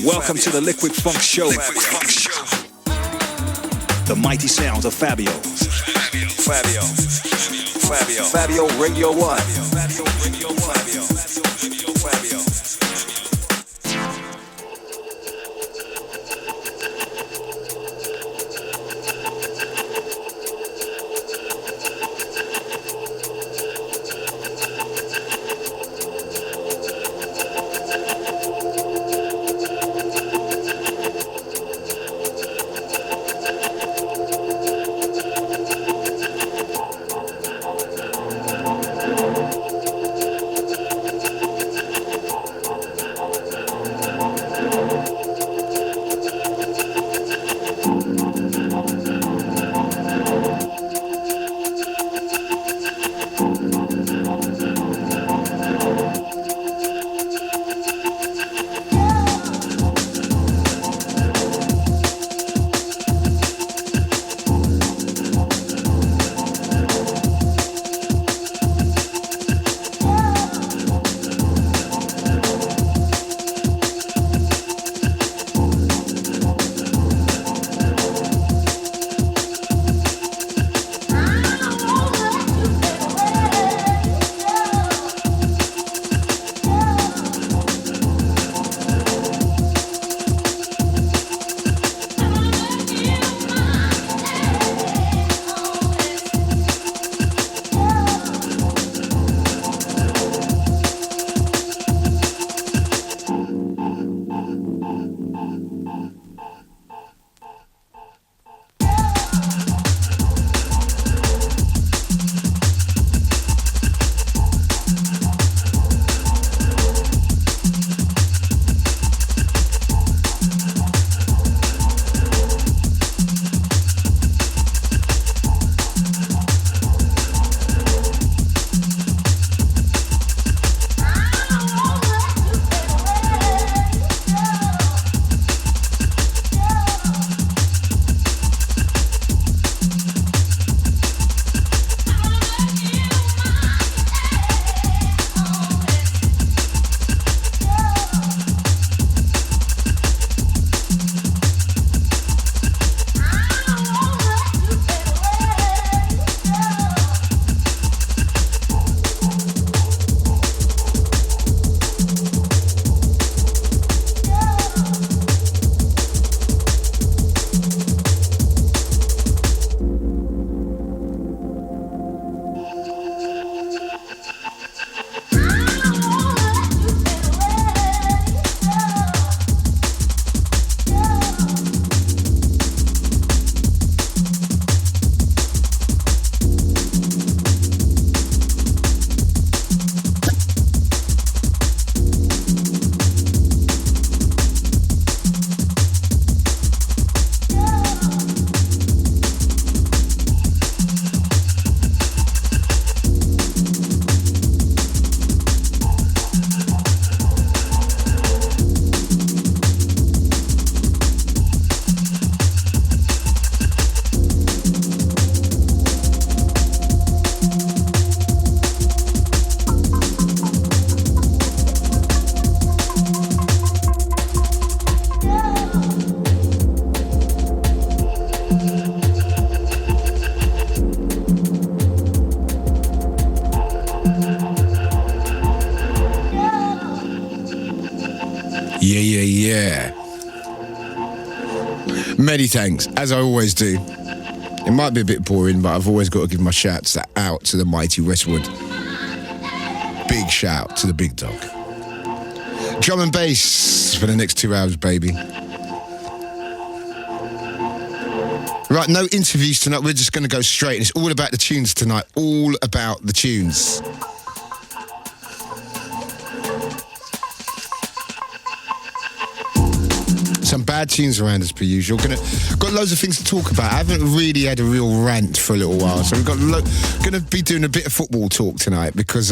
Welcome to the Liquid Funk Show. The mighty sounds of Fabio. Fabio Radio 1. Yeah. Many thanks, as I always do. It might be a bit boring, but I've always got to give my shouts out to the mighty Westwood. Big shout to the big dog. Drum and bass for the next 2 hours, baby. Right, no interviews tonight. We're just going to go straight. It's all about the tunes tonight. All about the tunes. Some bad tunes around as per usual. Got loads of things to talk about. I haven't really had a real rant for a little while, so we've got going to be doing a bit of football talk tonight because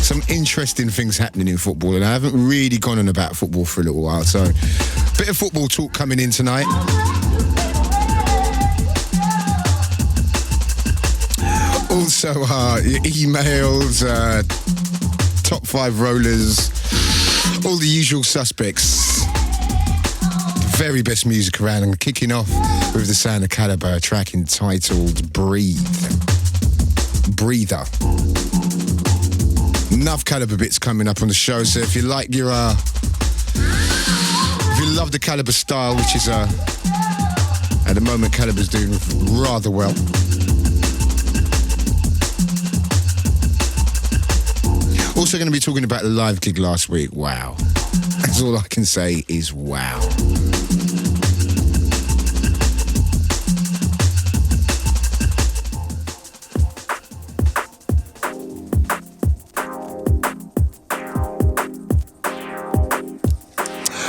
some interesting things happening in football, and I haven't really gone on about football for a little while. So, bit of football talk coming in tonight. Also, your emails, top 5 rollers, all the usual suspects. The very best music around, and kicking off with the sound of Calibre, a track entitled Breather. Enough Calibre bits coming up on the show, so if you like your, if you love the Calibre style, which is, at the moment Calibre's doing rather well. Also going to be talking about the live gig last week. Wow. That's all I can say is wow.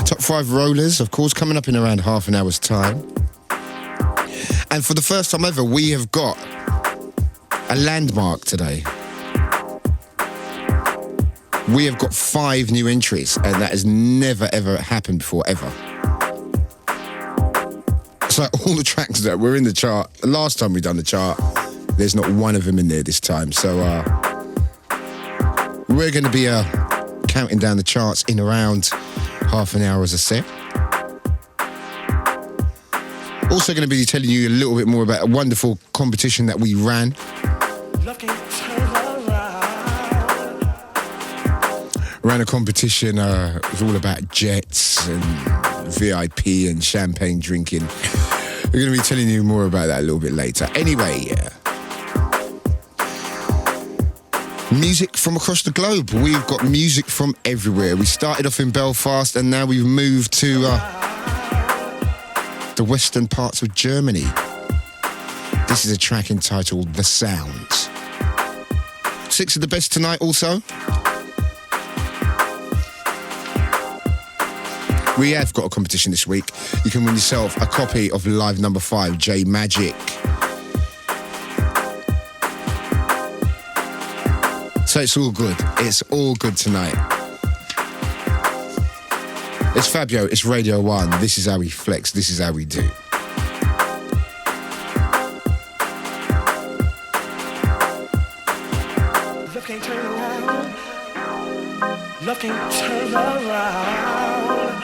Top 5 rollers, of course, coming up in around half an hour's time. And for the first time ever, we have got a landmark today. We have got 5 new entries, and that has never, ever happened before, ever. It's like all the tracks that were in the chart, the last time we done the chart, there's not one of them in there this time. So we're going to be counting down the charts in around half an hour, as I said. Also going to be telling you a little bit more about a wonderful competition that we ran. Ran a competition, it was all about jets and VIP and champagne drinking. We're going to be telling you more about that a little bit later. Anyway, music from across the globe. We've got music from everywhere. We started off in Belfast and now we've moved to the western parts of Germany. This is a track entitled The Sounds. 6 of the best tonight also. We have got a competition this week. You can win yourself a copy of Live Number 5, J Magic. So it's all good. It's all good tonight. It's Fabio, it's Radio 1. This is how we flex. This is how we do. Love can't turn around. Love can't turn around.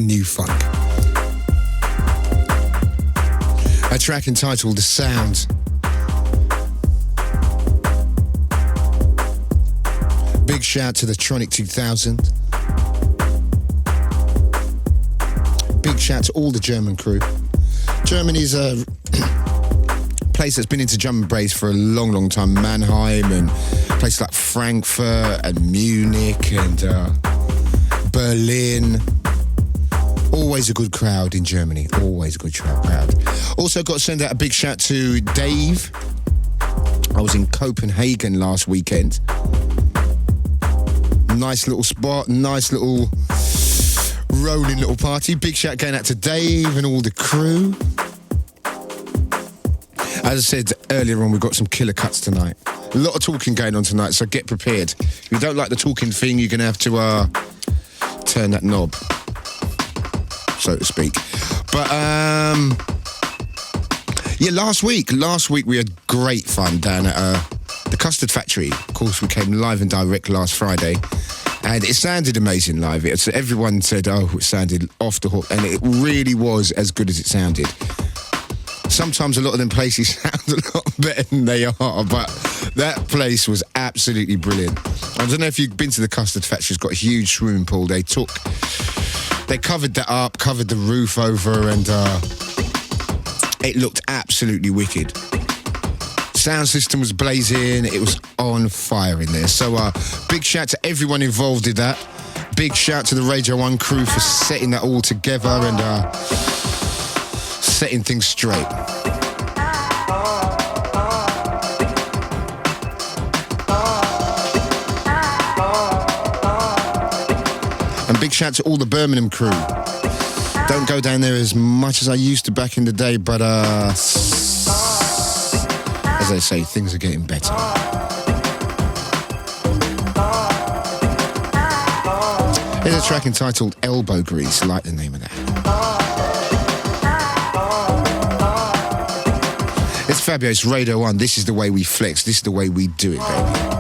new funk. A track entitled The Sound. Big shout to the Tronik 2000. Big shout to all the German crew. Germany's a place that's been into drum and bass for a long, long time. Mannheim and places like Frankfurt and Munich and Berlin. Always a good crowd in Germany. Always a good crowd. Also got to send out a big shout to Dave. I was in Copenhagen last weekend. Nice little spot, nice little rolling little party. Big shout going out to Dave and all the crew. As I said earlier on, we've got some killer cuts tonight. A lot of talking going on tonight, so get prepared. If you don't like the talking thing, you're going to have to turn that knob, so to speak. But, yeah, last week we had great fun down at the Custard Factory. Of course, we came live and direct last Friday, and it sounded amazing live. Everyone said, oh, it sounded off the hook, and it really was as good as it sounded. Sometimes a lot of them places sound a lot better than they are, but that place was absolutely brilliant. I don't know if you've been to the Custard Factory. It's got a huge swimming pool. They covered that up, covered the roof over, and it looked absolutely wicked. Sound system was blazing. It was on fire in there. So big shout to everyone involved in that. Big shout to the Radio 1 crew for setting that all together and setting things straight. And big shout to all the Birmingham crew. Don't go down there as much as I used to back in the day, but as they say, things are getting better. Here's a track entitled Elbow Grease. I like the name of that. It's Fabio, it's Radio 1. This is the way we flex. This is the way we do it, baby.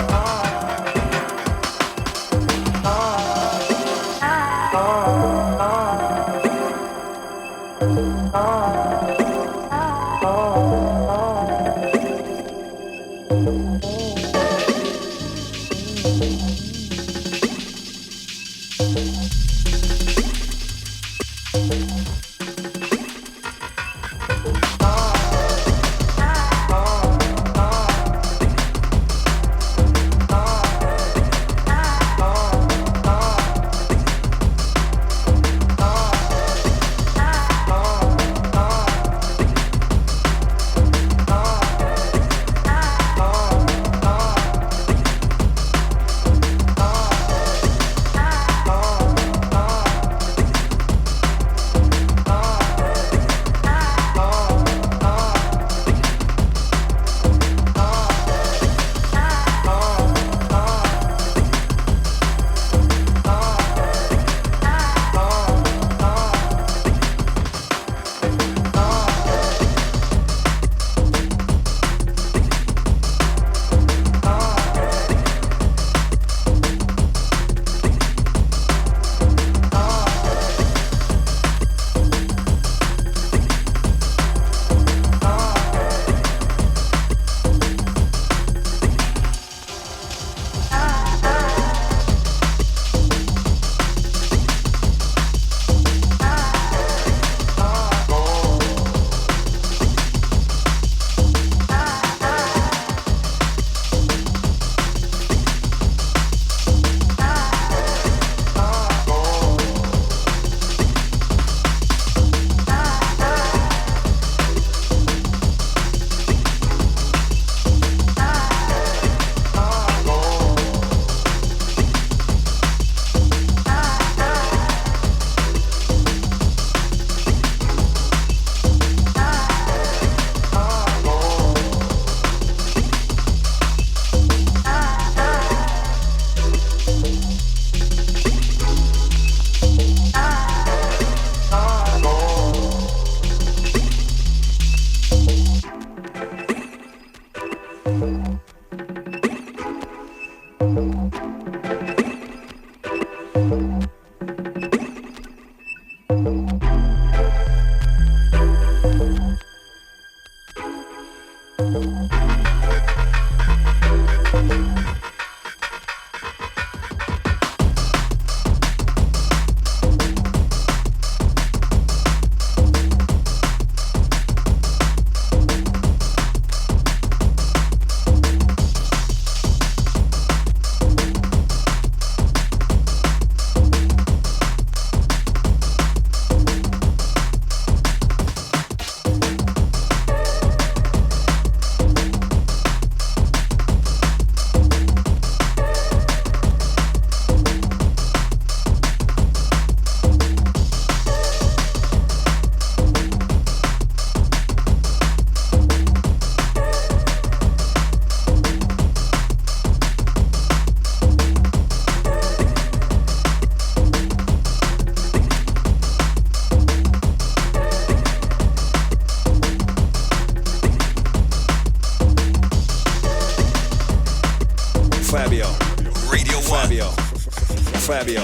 Fabio.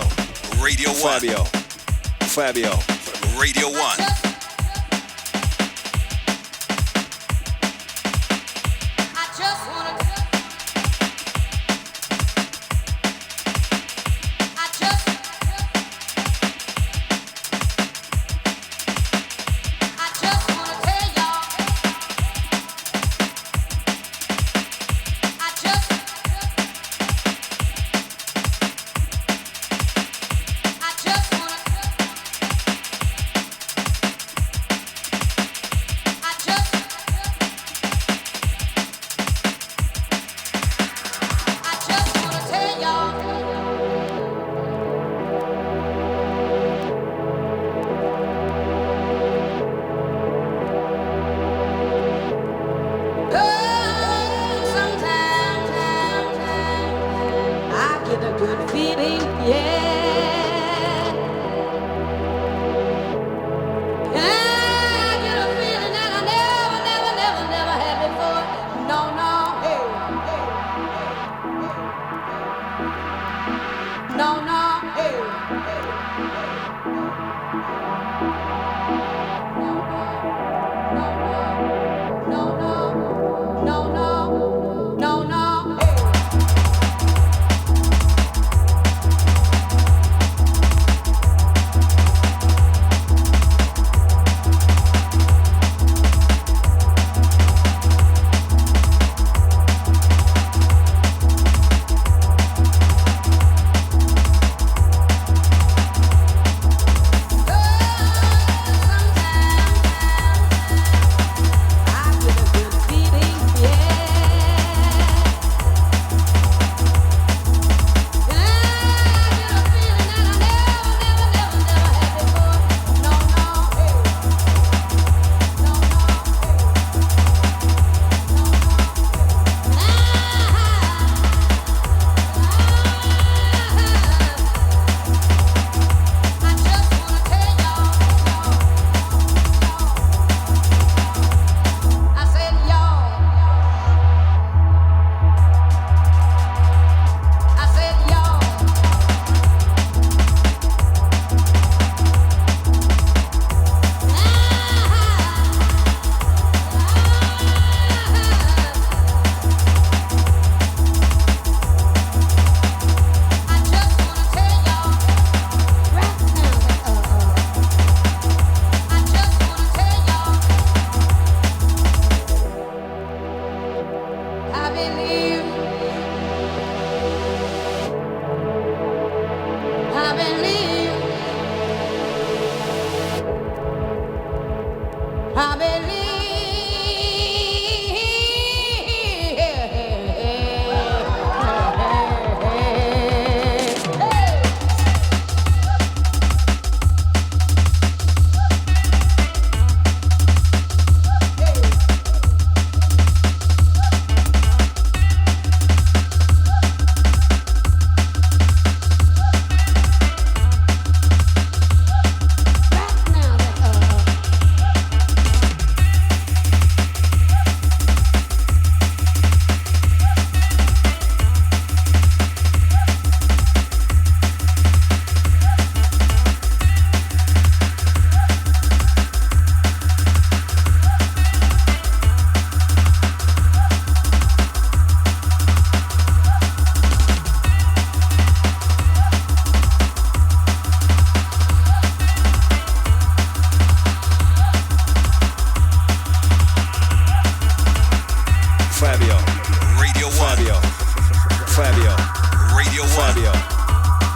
Radio 1. Fabio. Fabio. Radio 1.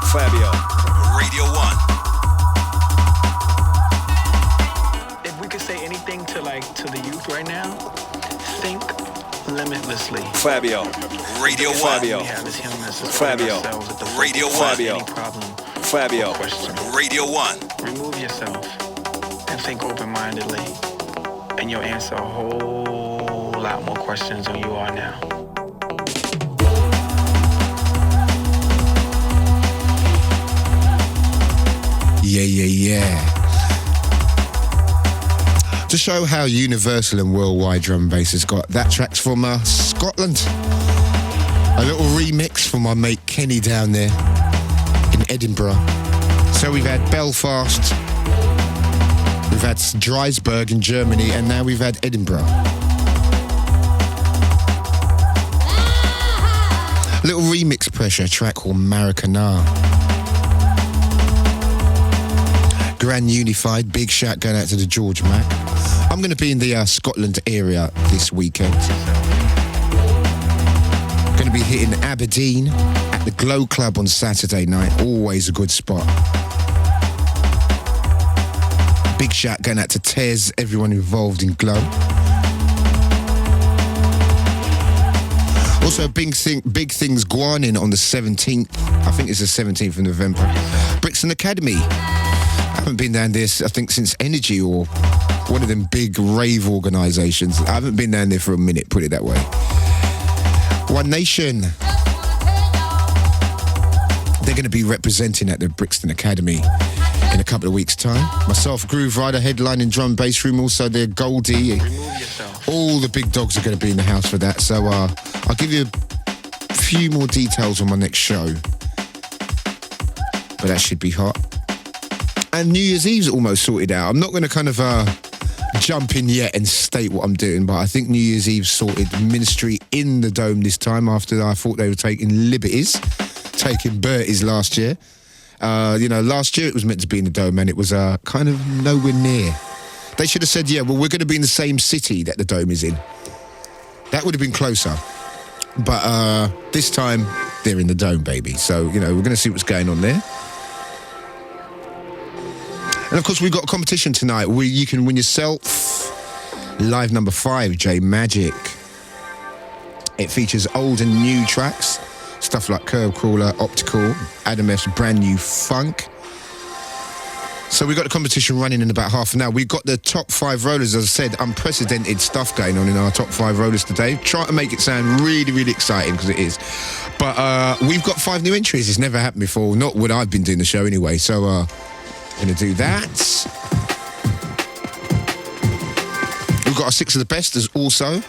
Fabio, Radio 1. If we could say anything to the youth right now, think limitlessly. Fabio, Radio 1. Fabio, Fabio, Radio 1. Fabio, any problem, Fabio, question. Radio 1. Remove yourself and think open-mindedly, and you'll answer a whole lot more questions than you are now. Yeah. To show how universal and worldwide drum and bass has got, that track's from Scotland. A little remix from my mate Kenny down there in Edinburgh. So we've had Belfast, we've had Dreisberg in Germany, and now we've had Edinburgh. A little remix pressure track called Maracanenses. Grand Unified, big shout going out to the George Mac. I'm going to be in the Scotland area this weekend. Going to be hitting Aberdeen at the Glow Club on Saturday night. Always a good spot. Big shout going out to Tez, everyone involved in Glow. Also, big things Guanin on the 17th. I think it's the 17th of November. Brixton Academy. I haven't been down there, I think, since Energy or one of them big rave organisations. I haven't been down there for a minute, put it that way. One Nation. They're going to be representing at the Brixton Academy in a couple of weeks' time. Myself, Grooverider, headlining drum bass room, also there, Goldie. All the big dogs are going to be in the house for that. So I'll give you a few more details on my next show. But that should be hot. And New Year's Eve's almost sorted out. I'm not going to kind of jump in yet and state what I'm doing, but I think New Year's Eve sorted Ministry in the Dome this time after I thought they were taking liberties, taking Berties last year. Last year it was meant to be in the Dome and it was kind of nowhere near. They should have said, yeah, well, we're going to be in the same city that the Dome is in. That would have been closer. But this time they're in the Dome, baby. So, we're going to see what's going on there. And of course, we've got a competition tonight where you can win yourself live number 5, J Magic. It features old and new tracks, stuff like Curb Crawler, Optical, Adam F's brand new Funk. So we've got the competition running in about half an hour. We've got the top 5 rollers, as I said, unprecedented stuff going on in our top 5 rollers today. Try to make it sound really, really exciting, because it is. But we've got 5 new entries. It's never happened before, not when I've been doing the show anyway. So, going to do that. We've got our 6 of the best as also.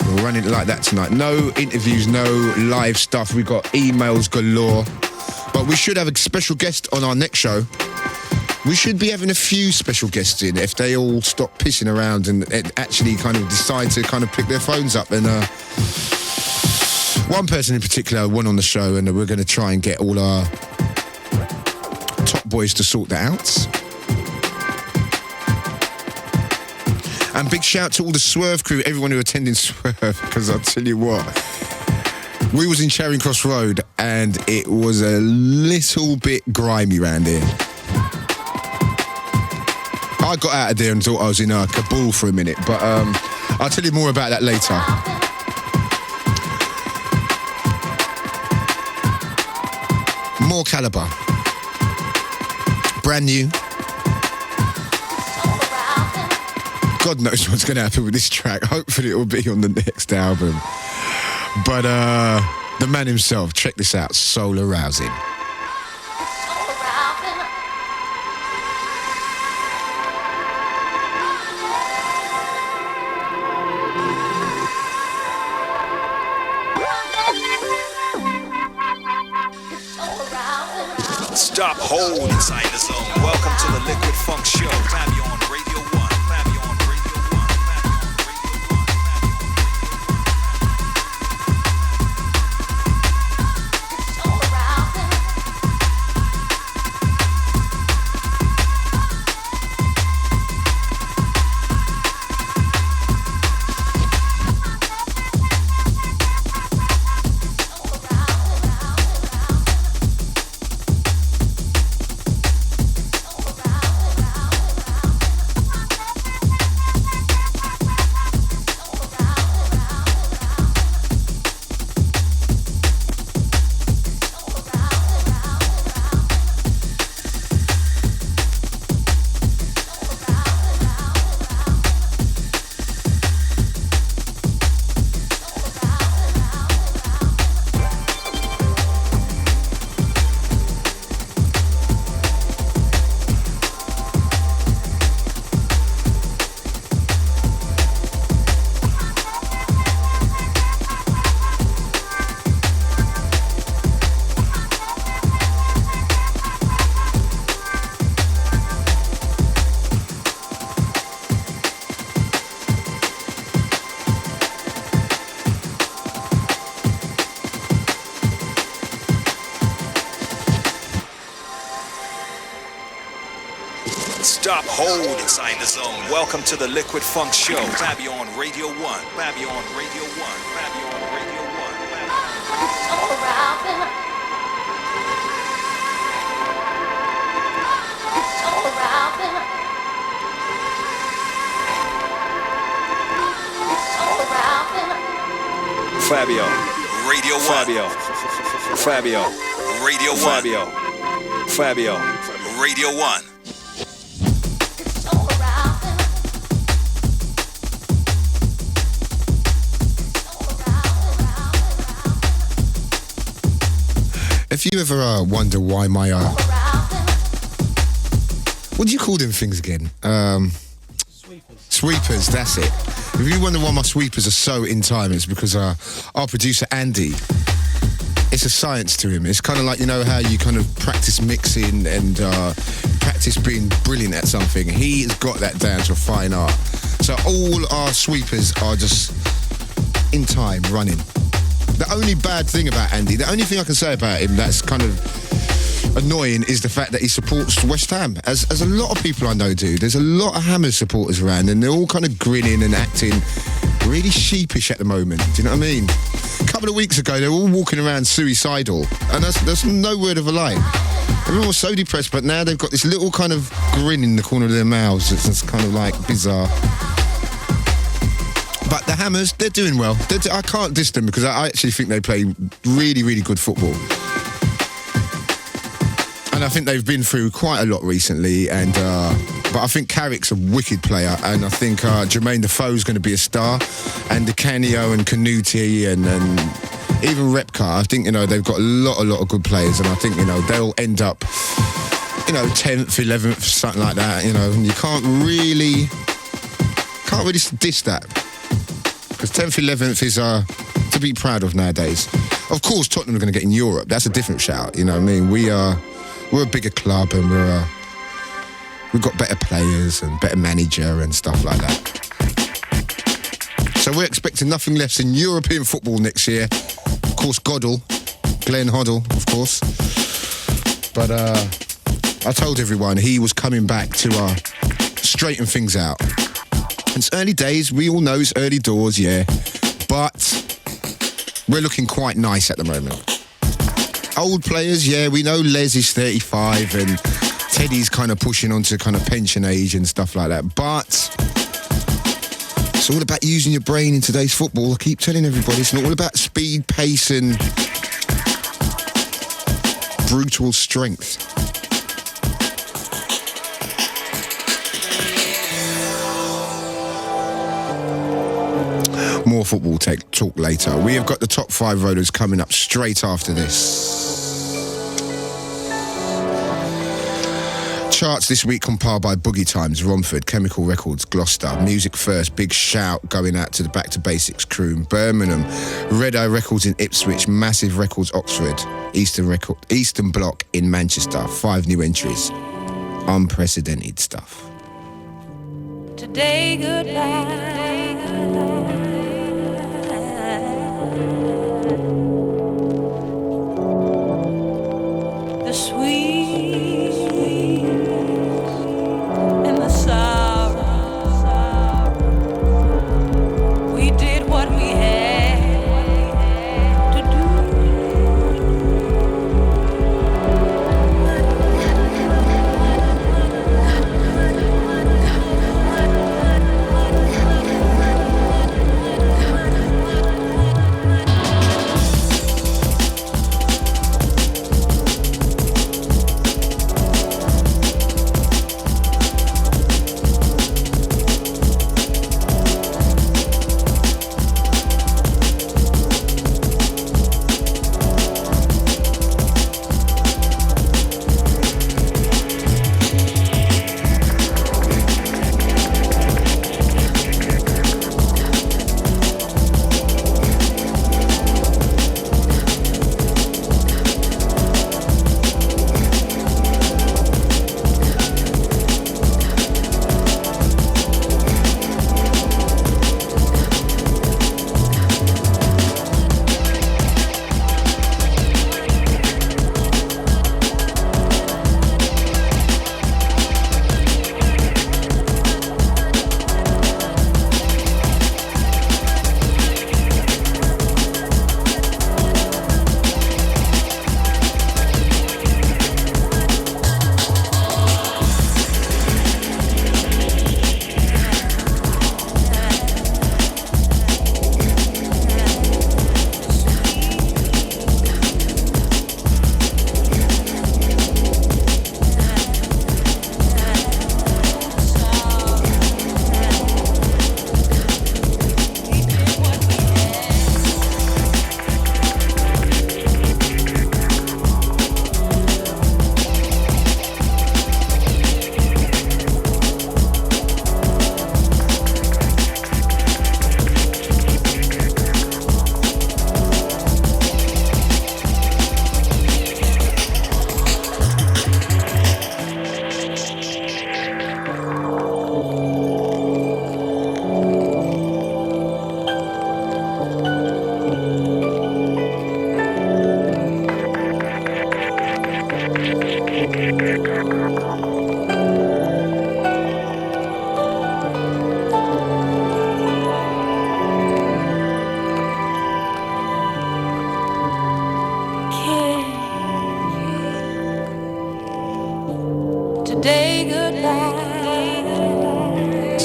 We're running it like that tonight. No interviews, no live stuff. We've got emails galore. But we should have a special guest on our next show. We should be having a few special guests in if they all stop pissing around and actually kind of decide to kind of pick their phones up. And one person in particular went on the show, and we're going to try and get all our top boys to sort that out. And big shout to all the Swerve crew, everyone who attended Swerve, because I'll tell you what, we was in Charing Cross Road and it was a little bit grimy round here. I got out of there and thought I was in Kabul for a minute, but I'll tell you more about that later. More Calibre. Brand new. God knows what's going to happen with this track. Hopefully it will be on the next album. But the man himself, check this out, Soul Arousing. Stop, hold inside the zone. Welcome to the Liquid Funk Show. Fabio on Radio 1. Fabio on Radio 1. Stop, hold inside the zone. Welcome to the Liquid Funk Show. Fabio on Radio 1. Fabio on Radio 1. Fabio on Radio 1. Fabio, Radio 1. Fabio, Fabio, Radio 1. Fabio, Fabio, Radio 1. If you ever wonder why my what do you call them things again? Sweepers, that's it. If you wonder why my sweepers are so in time, it's because our producer Andy, it's a science to him. It's kind of like, you know how you kind of practice mixing and practice being brilliant at something. He has got that down to a fine art. So all our sweepers are just in time, running. The only bad thing about Andy, the only thing I can say about him that's kind of annoying is the fact that he supports West Ham, as a lot of people I know do. There's a lot of Hammers supporters around and they're all kind of grinning and acting really sheepish at the moment. Do you know what I mean? A couple of weeks ago, they were all walking around suicidal, and that's no word of a lie. Everyone was so depressed, but now they've got this little kind of grin in the corner of their mouths. It's kind of like bizarre. But the Hammers, they're doing well. I can't diss them because I actually think they play really, really good football. And I think they've been through quite a lot recently. And but I think Carrick's a wicked player, and I think Jermaine Defoe's going to be a star, and DeCanio and Canuti and even Repka. I think, you know, they've got a lot of good players, and I think, you know, they'll end up, you know, 10th, 11th, something like that. You know, and you can't really diss that. Because 10th, 11th is to be proud of nowadays. Of course, Tottenham are going to get in Europe. That's a different shout. You know what I mean? We're a bigger club, and we've got better players and better manager and stuff like that. So we're expecting nothing less than European football next year. Of course, Glenn Hoddle, of course. But I told everyone he was coming back to straighten things out. It's early days, we all know it's early doors, yeah, but we're looking quite nice at the moment. Old players, yeah, we know Les is 35 and Teddy's kind of pushing onto kind of pension age and stuff like that, but it's all about using your brain in today's football. I keep telling everybody, it's not all about speed, pace and brutal strength. More football talk later. We have got the top 5 rollers coming up straight after this. Charts this week compiled by Boogie Times, Romford, Chemical Records, Gloucester, Music First, big shout going out to the Back to Basics crew, Birmingham, Red Eye Records in Ipswich, Massive Records Oxford, Eastern Bloc in Manchester, 5 new entries. Unprecedented stuff. Today, goodbye. The sweet and the sorrow. We did what we had to do.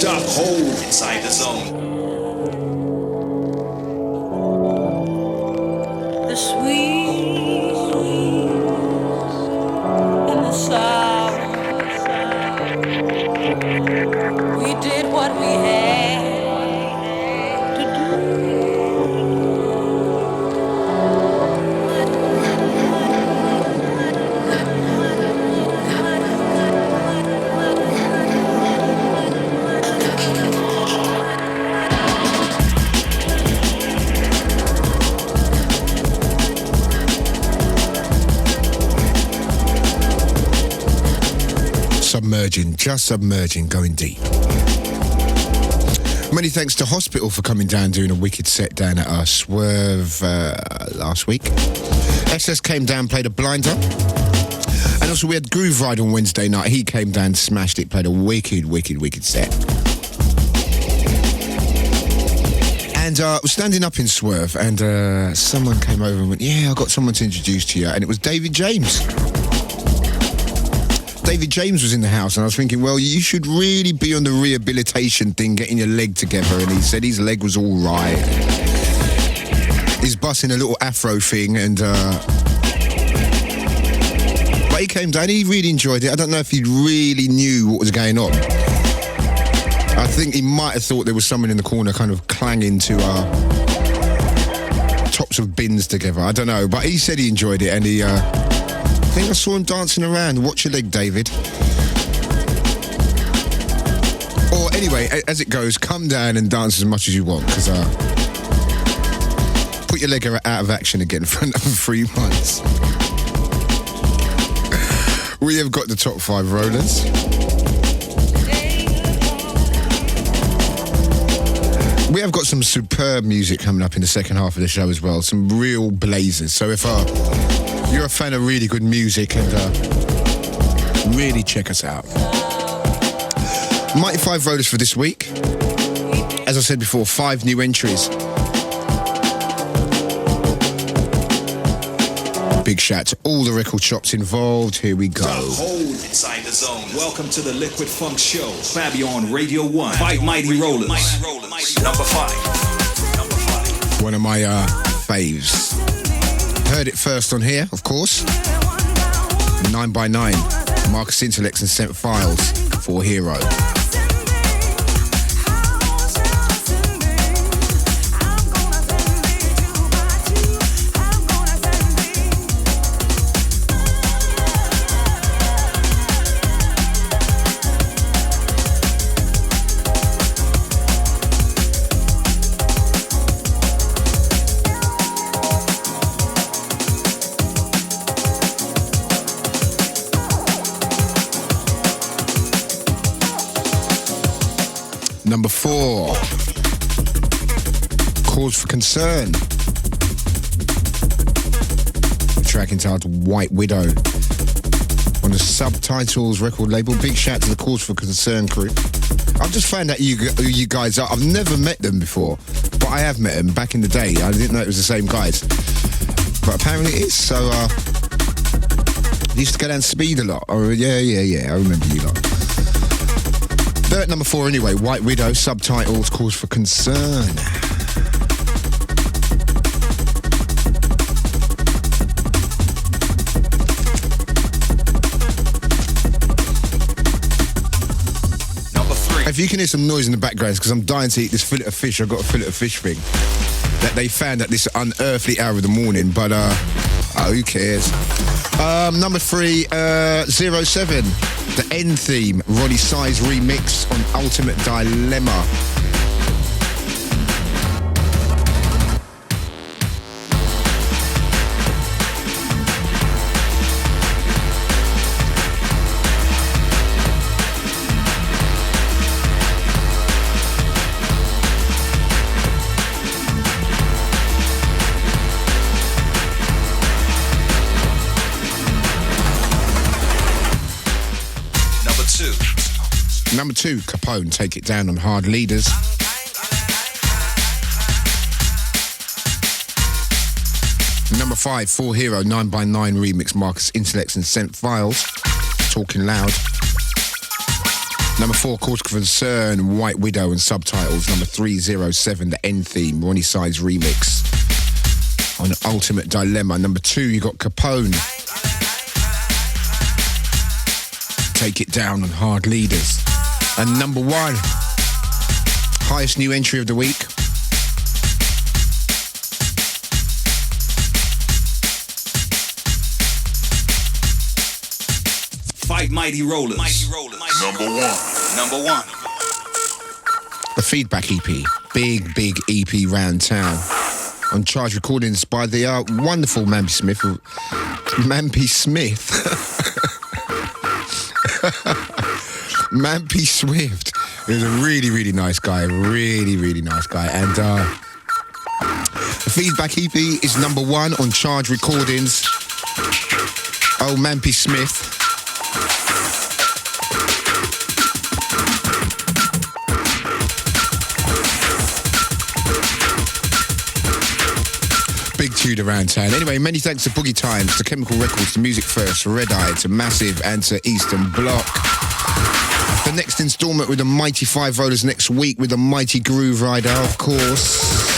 Stop, hold inside the zone. The sweet and the sour. We did what we had to do. Submerging, just submerging, going deep. Many thanks to Hospital for coming down, doing a wicked set down at our Swerve last week. SS came down, played a blinder. And also we had Grooverider on Wednesday night. He came down, smashed it, played a wicked set. And I was standing up in Swerve and someone came over and went, yeah, I got someone to introduce to you. And it was David James. David James was in the house and I was thinking, well, you should really be on the rehabilitation thing, getting your leg together. And he said his leg was all right. He's bussing a little afro thing and... But he came down, he really enjoyed it. I don't know if he really knew what was going on. I think he might have thought there was someone in the corner kind of clanging to tops of bins together. I don't know, but he said he enjoyed it and he... I think I saw him dancing around. Watch your leg, David. Or anyway, as it goes, come down and dance as much as you want, because put your leg out of action again for another 3 months. We have got the top 5 rollers. We have got some superb music coming up in the second half of the show as well. Some real blazers. So if you're a fan of really good music and really check us out. Mighty 5 rollers for this week. As I said before, 5 new entries. Big shout to all the record shops involved. Here we go. Hold inside the zone. Welcome to the Liquid Funk Show. Fabio on Radio 1. 5 mighty rollers. Number 5. One of my faves. Heard it first on here, of course. 9x9, Marcus Intalex and Sent Files for Hero. Number 4, Cause for Concern. Track entitled White Widow on the Subtitles record label. Big shout to the Cause for Concern crew. I've just found out who you guys are. I've never met them before, but I have met them back in the day. I didn't know it was the same guys, but apparently it is. So I used to go down Speed a lot. Oh yeah, I remember you lot. Number 4 anyway, White Widow, Subtitles, Cause for Concern. Number 3. If you can hear some noise in the background, it's because I'm dying to eat this fillet of fish. I've got a fillet of fish thing that they found at this unearthly hour of the morning, but who cares? Number 3, 07. The End Theme, Roni Size remix on Ultimate Dilemma. Number 2, Capone, Take It Down on Hardleaders. Number 5, Full Hero, 9x9 remix, Marcus Intalex and Sent Files, Talking Loud. Number 4, Cause Concern, White Widow and Subtitles. Number 307, The End Theme, Roni Size remix on Ultimate Dilemma. Number 2, you got Capone, Take It Down on Hardleaders. And number 1, highest new entry of the week, Fight Mighty Rollers. Number one. the Feedback EP. Big EP round town. On Charge Recordings by the wonderful Mampi Smith. Mampi Smith. Mampi Swift. He was a really nice guy. Really nice guy. And the Feedback EP is number 1 on Charge Recordings. Oh, Mampi Smith. Big tune around town. Anyway, many thanks to Boogie Times, to Chemical Records, to Music First, to Red Eye, to Massive, and to Eastern Bloc. The next instalment with the Mighty 5 Rollers next week with the Mighty Grooverider, of course.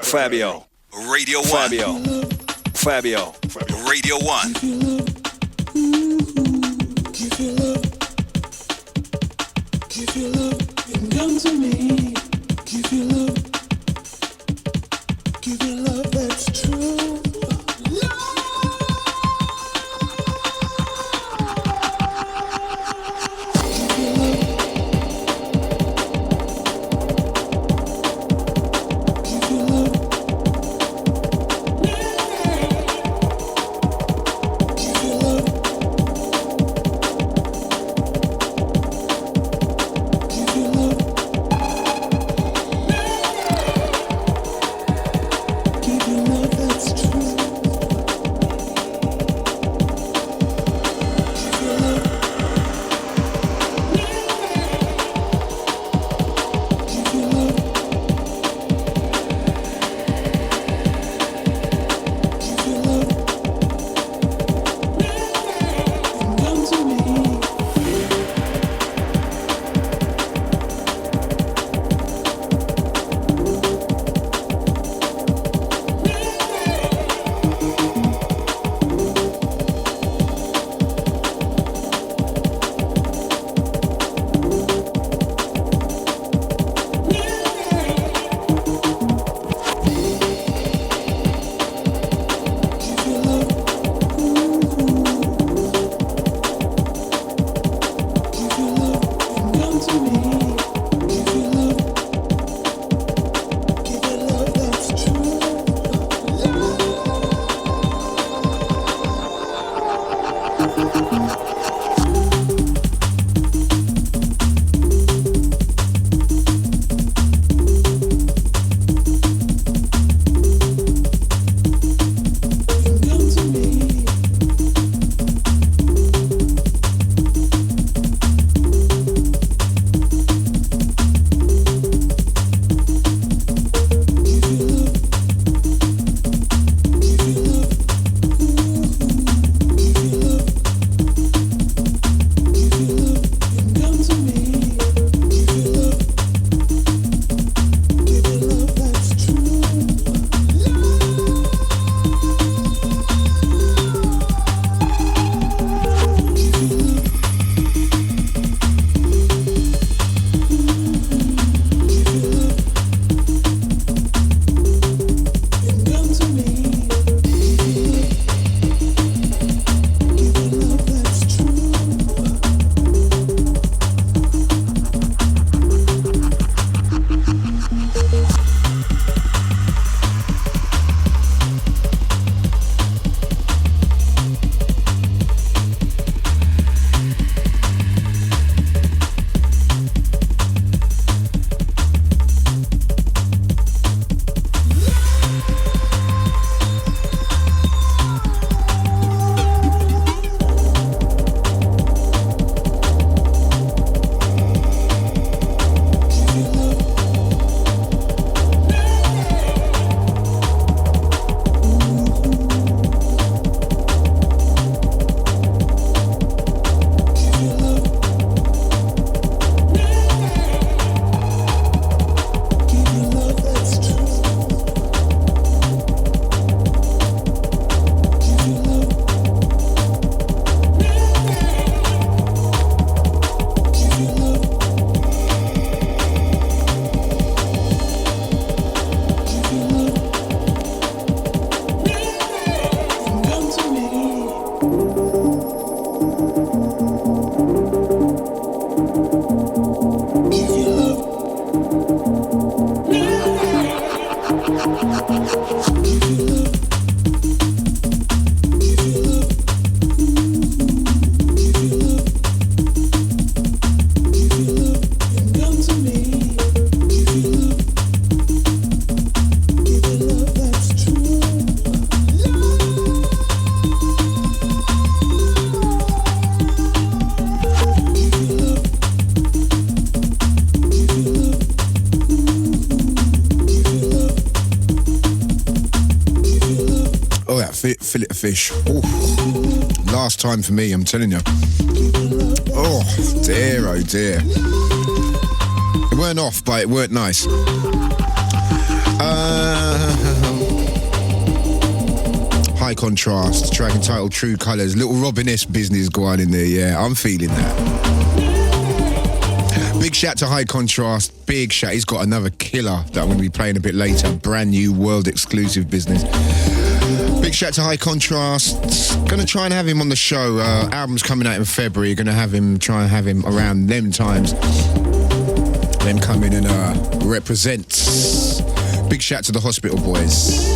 Fabio, Radio 1. Fabio, Radio 1. Give your love and come to me. Give your love that's true. Fillet of fish. Ooh. Last time for me, I'm telling you. Oh dear, oh dear. It weren't off, but it weren't nice. High Contrast, track entitled True Colours. Little Robin-esque business going in there, yeah, I'm feeling that. Big shout to High Contrast, big shout. He's got another killer that I'm going to be playing a bit later. Brand new world exclusive business. Big shout to High Contrast. Gonna try and have him on the show. Album's coming out in February. Gonna try and have him around them times. Then come in and represent. Big shout to the Hospital Boys.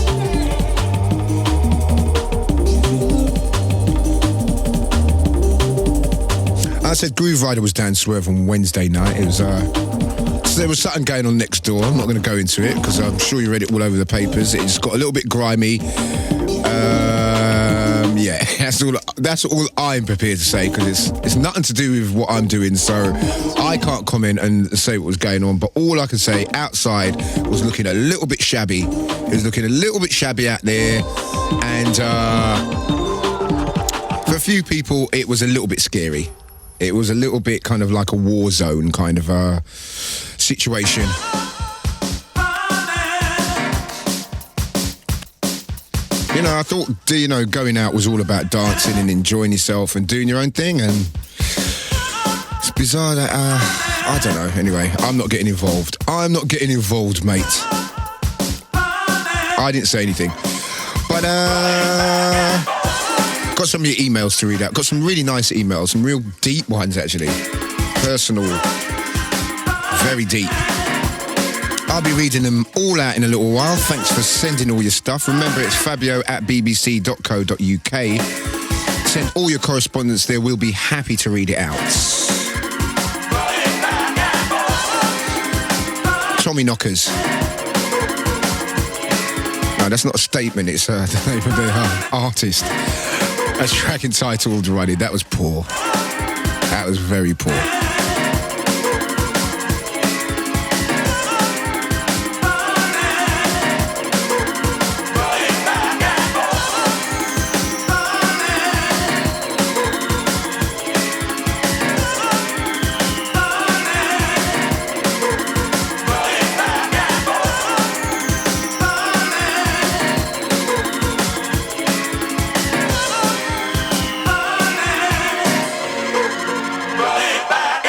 I said Grooverider was down Swerve on Wednesday night. It was so there was something going on next door. I'm not going to go into it because I'm sure you read it all over the papers. It's got a little bit grimy. Yeah, that's all I'm prepared to say because it's nothing to do with what I'm doing, so I can't comment and say what was going on. But all I can say outside was looking a little bit shabby. It was looking a little bit shabby out there, and for a few people, it was a little bit scary. It was a little bit kind of like a war zone kind of situation. You know, I thought, going out was all about dancing and enjoying yourself and doing your own thing, and it's bizarre that, I don't know. Anyway, I'm not getting involved. I'm not getting involved, mate. I didn't say anything. But, got some of your emails to read out. Got some really nice emails, some real deep ones, actually. Personal. Very deep. I'll be reading them all out in a little while. Thanks for sending all your stuff. Remember, it's fabio@bbc.co.uk. Send all your correspondence there. We'll be happy to read it out. Tommy Knockers. No, that's not a statement. It's the name of the artist. A track entitled Roni. That was poor. That was very poor. Back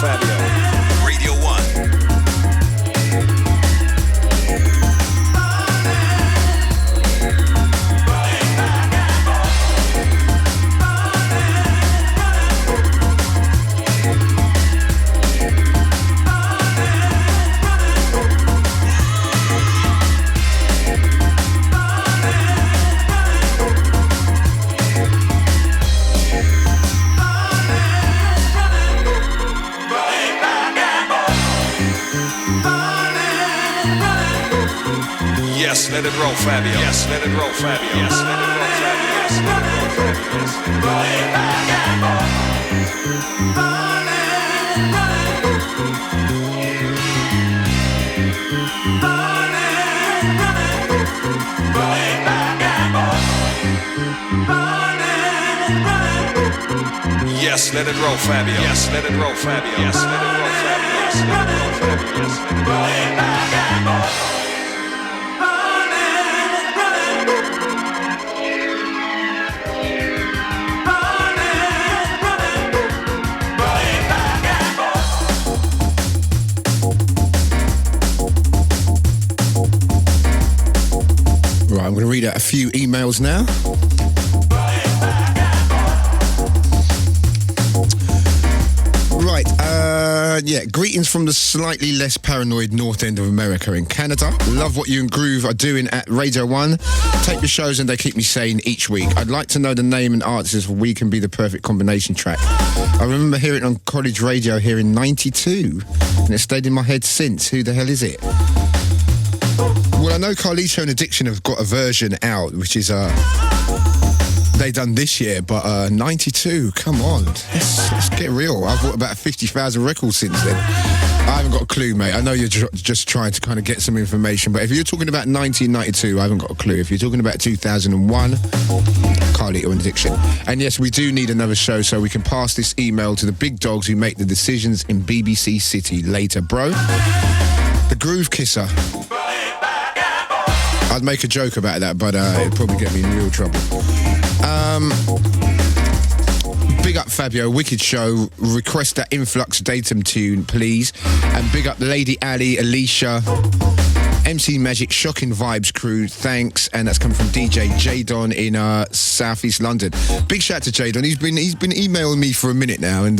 Fabio. Radio 1. Yes, let it roll, Fabio. Yes, let it roll, Fabio. Yes, let it roll, Fabio. Yes, let it roll, Fabio. Yes, let it roll, Yes, let it roll, Fabio. Yes, let it roll, Fabio. Yes, let it roll, Fabio. Yes, let it roll, Fabio. Yes, let it roll. Right, I'm going to read out a few emails now. Right, greetings from the slightly less paranoid north end of America in Canada. Love what you and Groove are doing at Radio 1. Take the shows and they keep me sane each week. I'd like to know the name and artist for We Can Be the Perfect Combination track. I remember hearing it on college radio here in 92, and it stayed in my head since. Who the hell is it? Well, I know Carlito and Addiction have got a version out, which is they done this year, but 92, come on, let's get real. I've bought about 50,000 records since then. I haven't got a clue, mate. I know you're just trying to kind of get some information, but if you're talking about 1992, I haven't got a clue. If you're talking about 2001, Carlito and Addiction. And yes, we do need another show so we can pass this email to the big dogs who make the decisions in BBC City later, bro. The Groove Kisser. I'd make a joke about that, but it'd probably get me in real trouble. Big up Fabio, wicked show. Request that Influx Datum tune, please. And big up Lady Ali, Alicia, MC Magic, Shocking Vibes crew, thanks. And that's coming from DJ Jadon in Southeast London. Big shout to Jadon. He's been emailing me for a minute now, and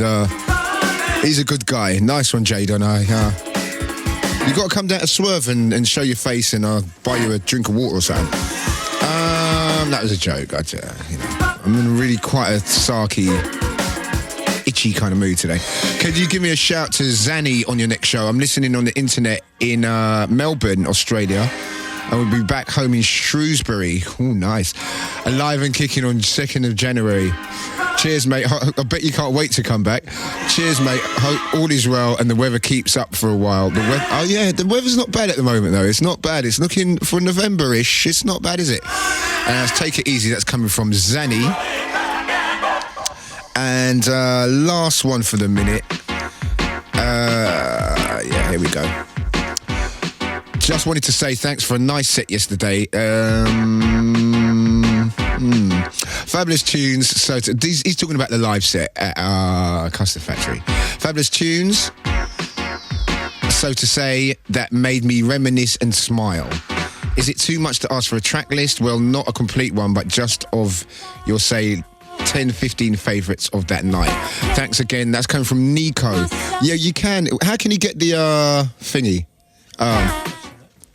he's a good guy. Nice one, Jadon. You got to come down to Swerve and show your face, and I'll buy you a drink of water or something. That was a joke. I'm in really quite a sarky, itchy kind of mood today. Could you give me a shout to Zanny on your next show? I'm listening on the internet in Melbourne, Australia. And we'll be back home in Shrewsbury. Oh, nice. Alive and kicking on 2nd of January. Cheers, mate. I bet you can't wait to come back. Cheers, mate. Hope all is well and the weather keeps up for a while. The weather's not bad at the moment, though. It's not bad. It's looking for November-ish. It's not bad, is it? Let's take it easy. That's coming from Zanny. And last one for the minute. Here we go. Just wanted to say thanks for a nice set yesterday. Fabulous tunes. So he's talking about the live set at Custard Factory. Fabulous tunes, so to say, that made me reminisce and smile. Is it too much to ask for a track list? Well, not a complete one, but just of your, say, 10, 15 favourites of that night. Thanks again. That's coming from Nico. Yeah, you can. How can you get the thingy?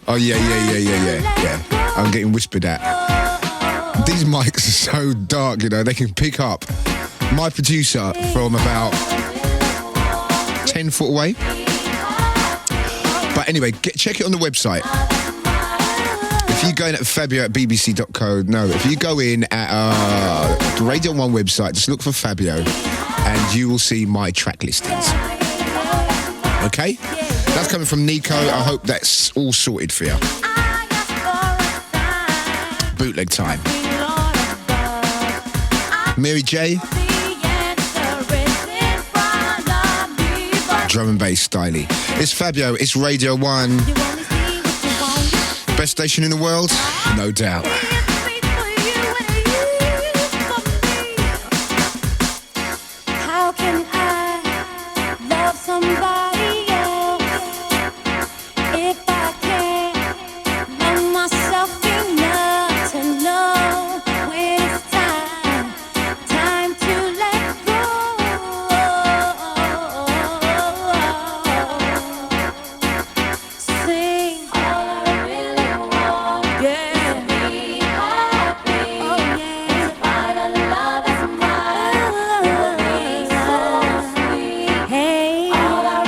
Oh, yeah. I'm getting whispered at. These mics are so dark, you know, they can pick up my producer from about 10 foot away. But anyway, check it on the website. If you go in at Fabio at bbc.co, if you go in at the Radio 1 website, just look for Fabio and you will see my track listings. Okay? That's coming from Nico. I hope that's all sorted for you. Bootleg time. Mary J. Drum and bass styly. It's Fabio, it's Radio 1. Best station in the world? No doubt. How can I love love somebody else. If I can't love myself enough to know when it's time to let go. Sing all I really want, yeah, to be happy. Oh yeah, to find a love that's mine, will be so sweet. Hey, all I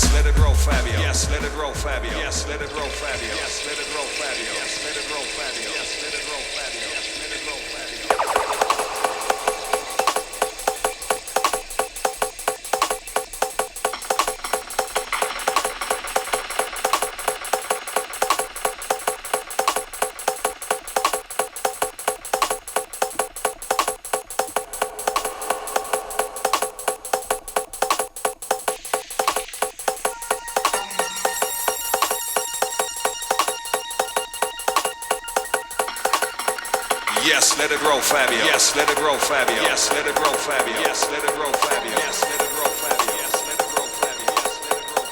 Yes, let it roll, Fabio. Yes, let it roll, Fabio. Yes, let it roll, Fabio. Yes, let it roll, Fabio. Yes, let it roll, Fabio. Yes, let it roll, Fabio. Yes, let it roll, Fabio. Yes, let it roll, Fabio. Yes, let it roll, Fabio. Yes, let it roll, Fabio. Yes, let it roll, Fabio. Yes, let it roll, Fabio. Yes, let it roll, Fabio. Yes, let it roll, Fabio. Yes, let it roll,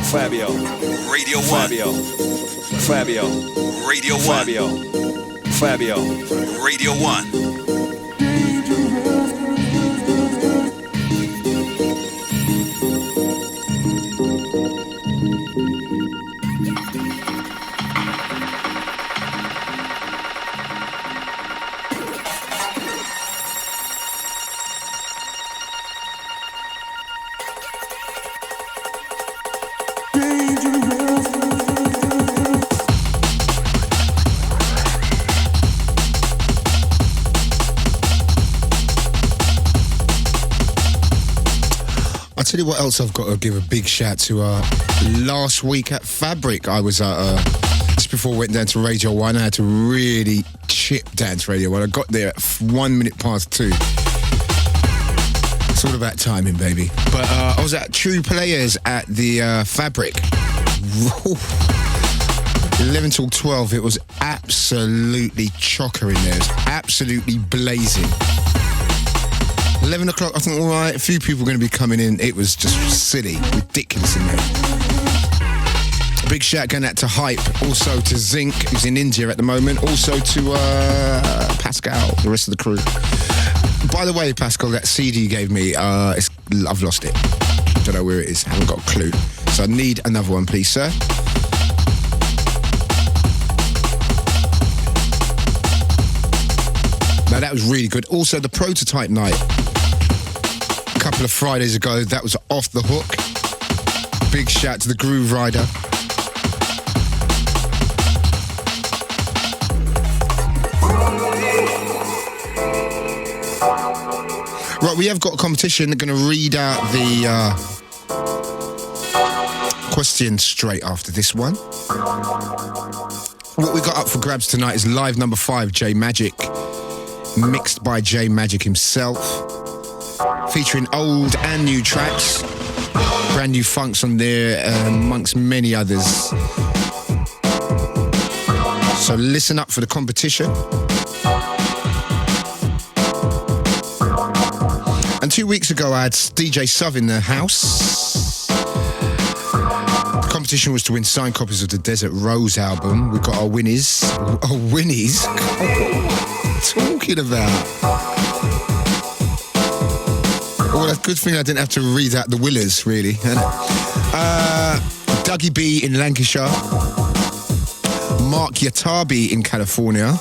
Fabio, Radio 1. Fabio, Radio 1. Fabio, Radio 1. I'll tell you what else I've got to give a big shout to. Last week at Fabric, I was just before I went down to Radio 1, I had to really chip down to Radio 1. I got there at 1 minute past 2. It's all about timing, baby. But I was at True Players at the Fabric. 11 till 12, it was absolutely chocker in there. It was absolutely blazing. 11 o'clock, I thought, all right, a few people are going to be coming in. It was just silly, ridiculous in there. Big shout going out to Hype, also to Zinc, who's in India at the moment, also to Pascal, the rest of the crew. By the way, Pascal, that CD you gave me, I've lost it. Don't know where it is, haven't got a clue. So I need another one, please, sir. Now, that was really good. Also, the Prototype night, a couple of Fridays ago, that was off the hook. Big shout to the Grooverider. Right, we have got a competition. They're going to read out the question straight after this one. What we got up for grabs tonight is live number 5, J Magic, mixed by J Magic himself, featuring old and new tracks, brand new funks on there, amongst many others. So listen up for the competition. And 2 weeks ago, I had DJ Suv in the house. The competition was to win signed copies of the Desert Rose album. We got our winnies. Our winnies? Talking about. Well, that's a good thing I didn't have to read out the Willers, really. Dougie B in Lancashire. Mark Yatabi in California.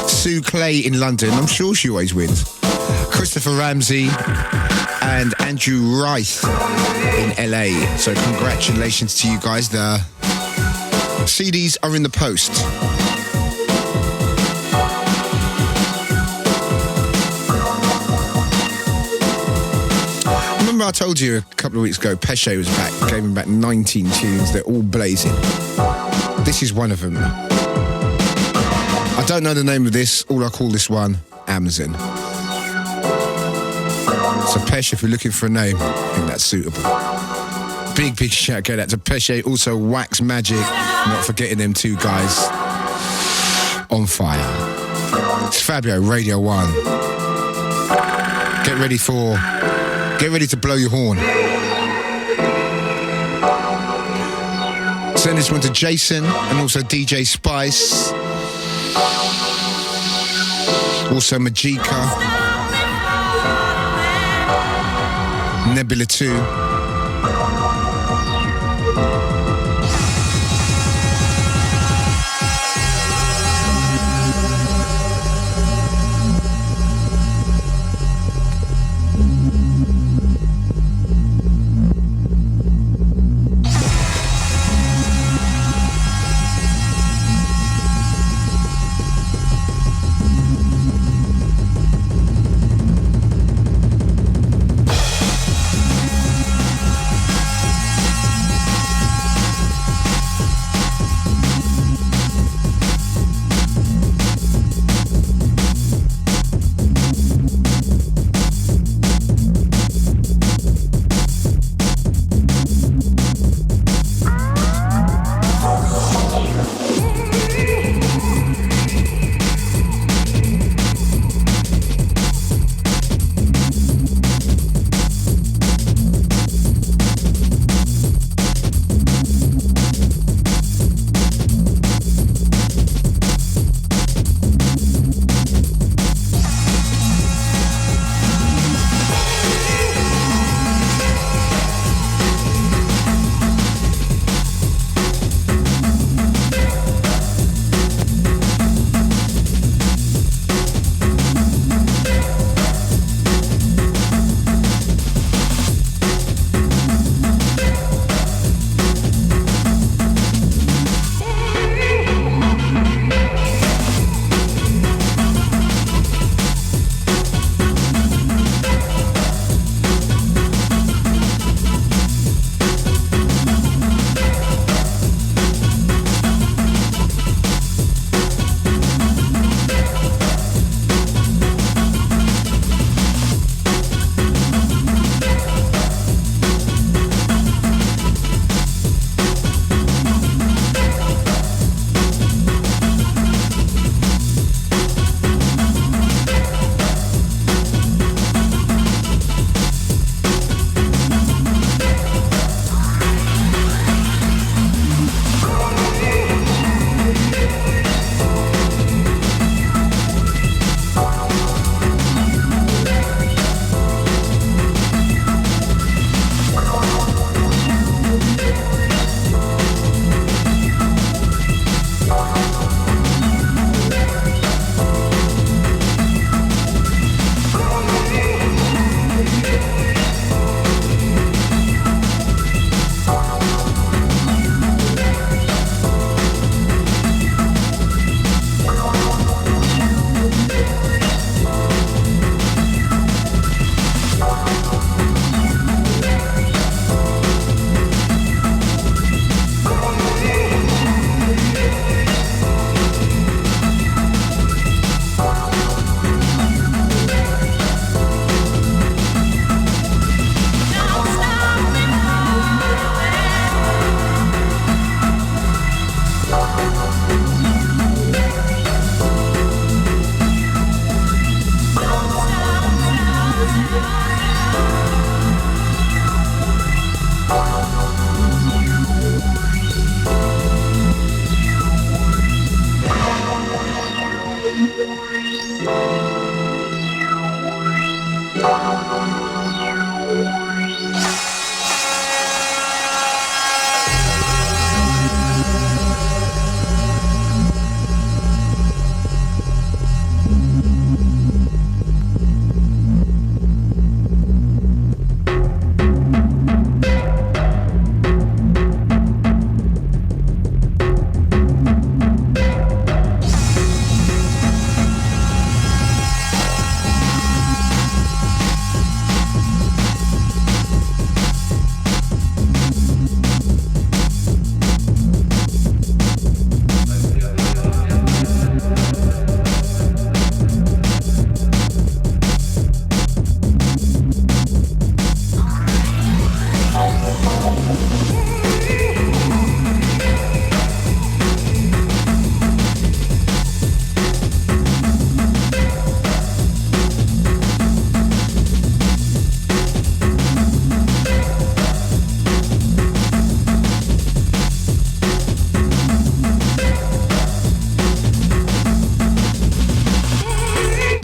Sue Clay in London. I'm sure she always wins. Christopher Ramsey and Andrew Rice in LA. So congratulations to you guys. The CDs are in the post. Remember I told you a couple of weeks ago, Peshay was back, gave him back 19 tunes. They're all blazing. This is one of them. I don't know the name of this. All I call this one, Amazon. So Pesh, if you're looking for a name, I think that's suitable. Big shout go out to Peshay, also Wax Magic, not forgetting them two guys. On fire. It's Fabio, Radio 1. Get ready to blow your horn. Send this one to Jason and also DJ Spice. Also Majika. Nebula 2.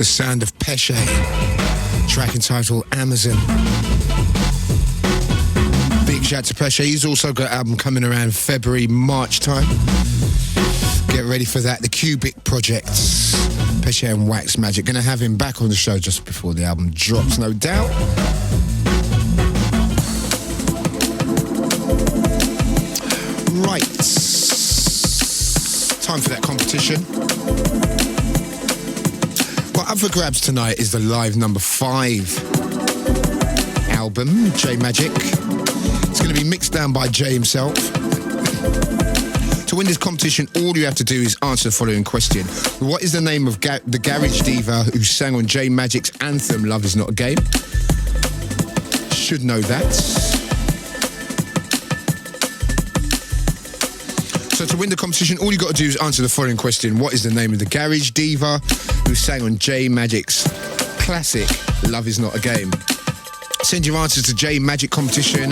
Sound of Peshay, track entitled Amazon. Big shout to Peshay. He's also got an album coming around February, March time. Get ready for that. The Cubik projects, Peshay and Wax Magic. Gonna have him back on the show just before the album drops, no doubt. Right. Time for that competition. Up for grabs tonight is the live number 5 album, J Magic. It's going to be mixed down by Jay himself. To win this competition, all you have to do is answer the following question. What is the name of the garage diva who sang on J Magic's anthem, Love Is Not a Game? Should know that. So to win the competition, all you got to do is answer the following question. What is the name of the garage diva who sang on J Magic's classic Love Is Not a Game? Send your answers to J Magic Competition,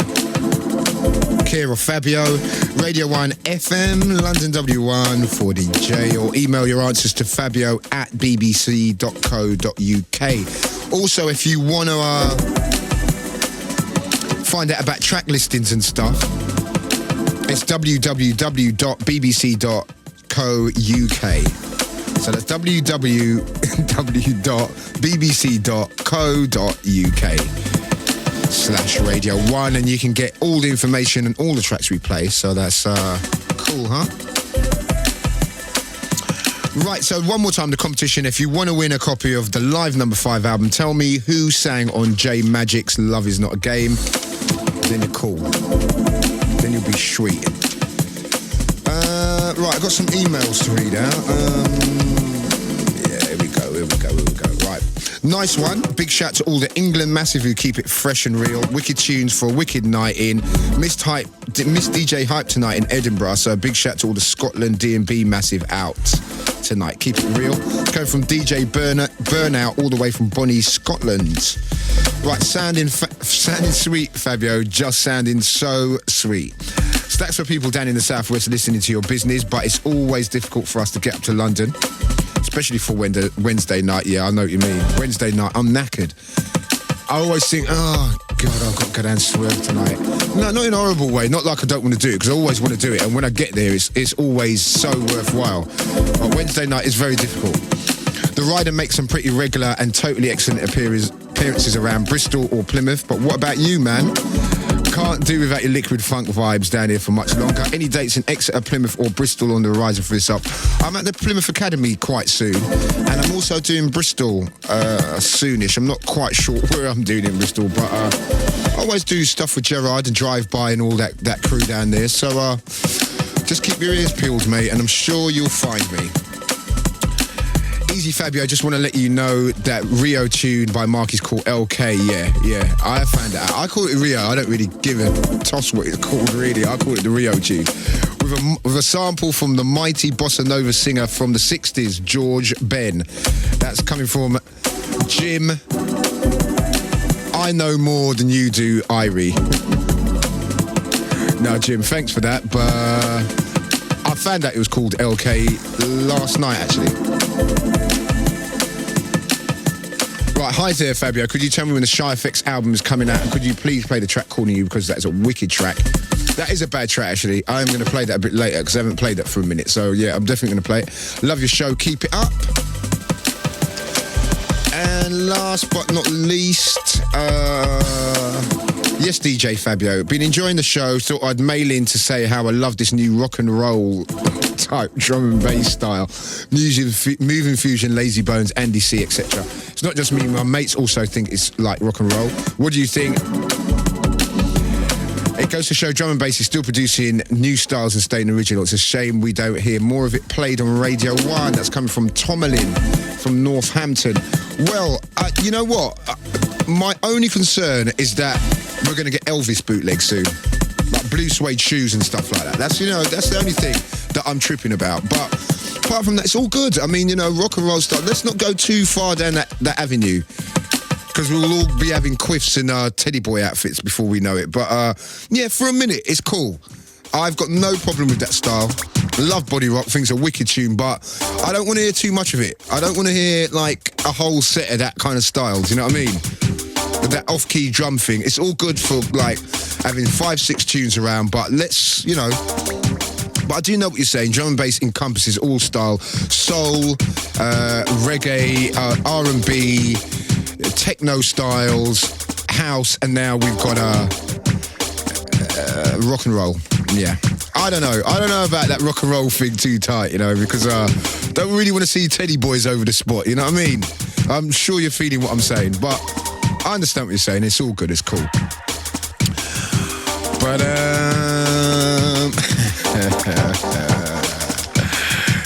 care of Fabio, Radio 1 FM, London W1 4DJ, or email your answers to fabio@bbc.co.uk. Also, if you want to find out about track listings and stuff, it's www.bbc.co.uk. So that's www.bbc.co.uk/Radio 1, and you can get all the information and all the tracks we play. So that's cool, huh? Right, so one more time, the competition. If you want to win a copy of the live number 5 album, tell me who sang on J Magic's Love Is Not a Game. Then you're cool. Then you'll be sweet. Right, I've got some emails to read out. Here we go. Right. Nice one. Big shout to all the England Massive who keep it fresh and real. Wicked tunes for a wicked night in. Missed DJ Hype tonight in Edinburgh, so a big shout to all the Scotland D&B Massive out tonight. Keep it real. Going from DJ Burnout all the way from Bonnie, Scotland. Right, sounding sweet, Fabio. Just sounding so sweet. Stacks for people down in the southwest listening to your business, but it's always difficult for us to get up to London, especially for Wednesday night. Yeah, I know what you mean. Wednesday night, I'm knackered. I always think, oh God, I've got to go down and swerve tonight. No, not in a horrible way. Not like I don't want to do it, because I always want to do it. And when I get there, it's always so worthwhile. But Wednesday night is very difficult. The rider makes some pretty regular and totally excellent appearances around Bristol or Plymouth. But what about you, man? Can't do without your liquid funk vibes down here for much longer. Any dates in Exeter, Plymouth or Bristol on the horizon for this up? I'm at the Plymouth Academy quite soon, and I'm also doing Bristol soonish. I'm not quite sure where I'm doing in Bristol, but I always do stuff with Gerard and Drive By and all that crew down there. So just keep your ears peeled, mate, and I'm sure you'll find me. Easy Fabio, I just want to let you know that Rio tune by Mark is called LK. Yeah, I found it out. I call it Rio. I don't really give a toss what it's called, really. I call it the Rio tune. With a sample from the mighty bossa nova singer from the 60s, George Ben. That's coming from Jim I know more than you do, Irie. No, Jim, thanks for that, but I found out it was called LK last night, actually. Right, hi there, Fabio. Could you tell me when the Shy FX album is coming out? And could you please play the track Calling You, because that is a wicked track. That is a bad track, actually. I'm going to play that a bit later because I haven't played that for a minute. So, yeah, I'm definitely going to play it. Love your show. Keep it up. And last but not least, yes, DJ Fabio. Been enjoying the show. Thought I'd mail in to say how I love this new rock and roll type drum and bass style. Moving Fusion, Lazy Bones, Andy C, etc. It's not just me. My mates also think it's like rock and roll. What do you think? It goes to show drum and bass is still producing new styles and staying original. It's a shame we don't hear more of it played on Radio 1. That's coming from Tomalin from Northampton. Well, you know what? My only concern is that we're going to get Elvis bootlegs soon. Like blue suede shoes and stuff like that. That's the only thing that I'm tripping about. But apart from that, it's all good. I mean, rock and roll stuff. Let's not go too far down that avenue. Because we'll all be having quiffs in our teddy boy outfits before we know it. But, yeah, for a minute, it's cool. I've got no problem with that style. Love body rock, think it's a wicked tune, but I don't want to hear too much of it. I don't want to hear, like, a whole set of that kind of style, do you know what I mean? With that off-key drum thing. It's all good for, like, having 5-6 tunes around, but let's, But I do know what you're saying. Drum and bass encompasses all style. Soul, reggae, R&B, techno styles, house, and now we've got rock and roll. Yeah. I don't know about that rock and roll thing too tight, because don't really want to see teddy boys over the spot, you know what I mean? I'm sure you're feeling what I'm saying, but I understand what you're saying. It's all good, it's cool. But,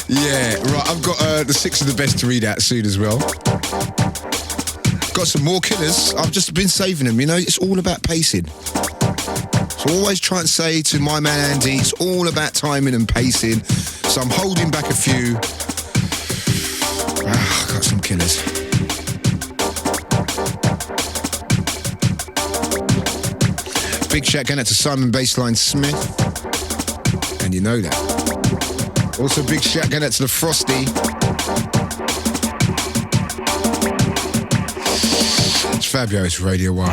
yeah, right, I've got the 6 of the best to read out soon as well. Got some more killers. I've just been saving them, It's all about pacing. So always try and say to my man Andy, it's all about timing and pacing. So I'm holding back a few. Got some killers. Big shout going out to Simon Bassline Smith. And you know that. Also big shout going out to the Frosty. It's Fabio, it's Radio 1.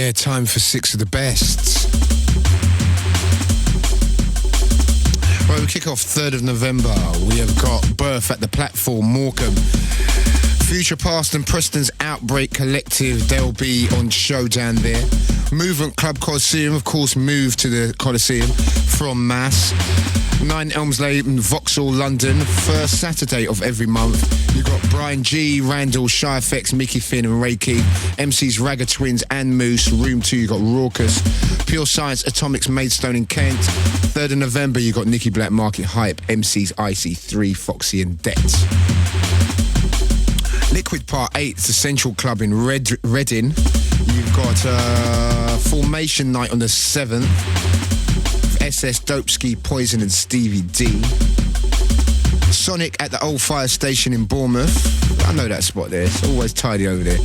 Yeah, time for 6 of the best. Right, we kick off 3rd of November. We have got Birth at the Platform, Morecambe. Future Past and Preston's Outbreak Collective, they'll be on show down there. Movement Club Coliseum, of course, moved to the Coliseum from Mass. 9 Elms Lane, Vauxhall, London, first Saturday of every month. You've got Brian G, Randall, Shy Effects, Mickey Finn and Ray Key, MCs Ragga Twins and Moose. Room 2, you've got Raucous, Pure Science, Atomics, Maidstone in Kent. 3rd of November, you've got Nicky Black, Market Hype, MCs IC3, Foxy and Det. Liquid Part 8, it's the Central Club in Reading. You've got Formation Night on the 7th. SS, Dopeski, Poison and Stevie D. Sonic at the Old Fire Station in Bournemouth. I know that spot there. It's always tidy over there.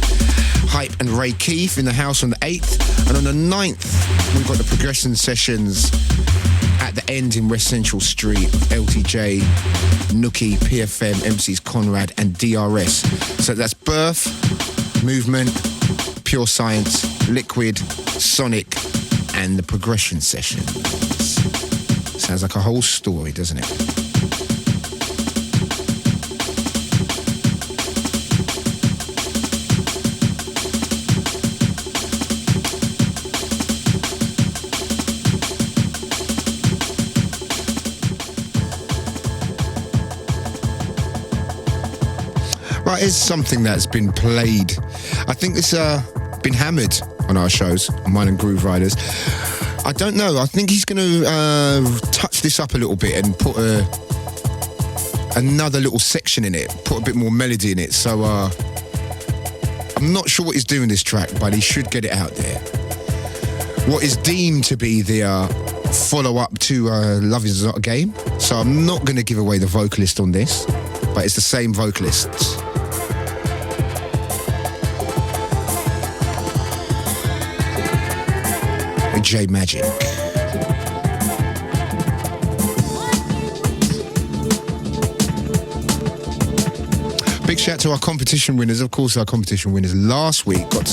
Hype and Ray Keith in the house on the 8th. And on the 9th, we've got the Progression Sessions at the end in West Central Street. LTJ, Nookie, PFM, MCs Conrad and DRS. So that's Birth, Movement, Pure Science, Liquid, Sonic and the Progression Sessions. Sounds like a whole story, doesn't it? Right, here's something that's been played. I think it's been hammered on our shows, on mine and Grooveriders. I don't know. I think he's going to touch this up a little bit and put another little section in it, put a bit more melody in it. So I'm not sure what he's doing this track, but he should get it out there. What is deemed to be the follow-up to Love Is Not a Game. So I'm not going to give away the vocalist on this, but it's the same vocalists. J Magic. Big shout to our competition winners. Of course, our competition winners last week got to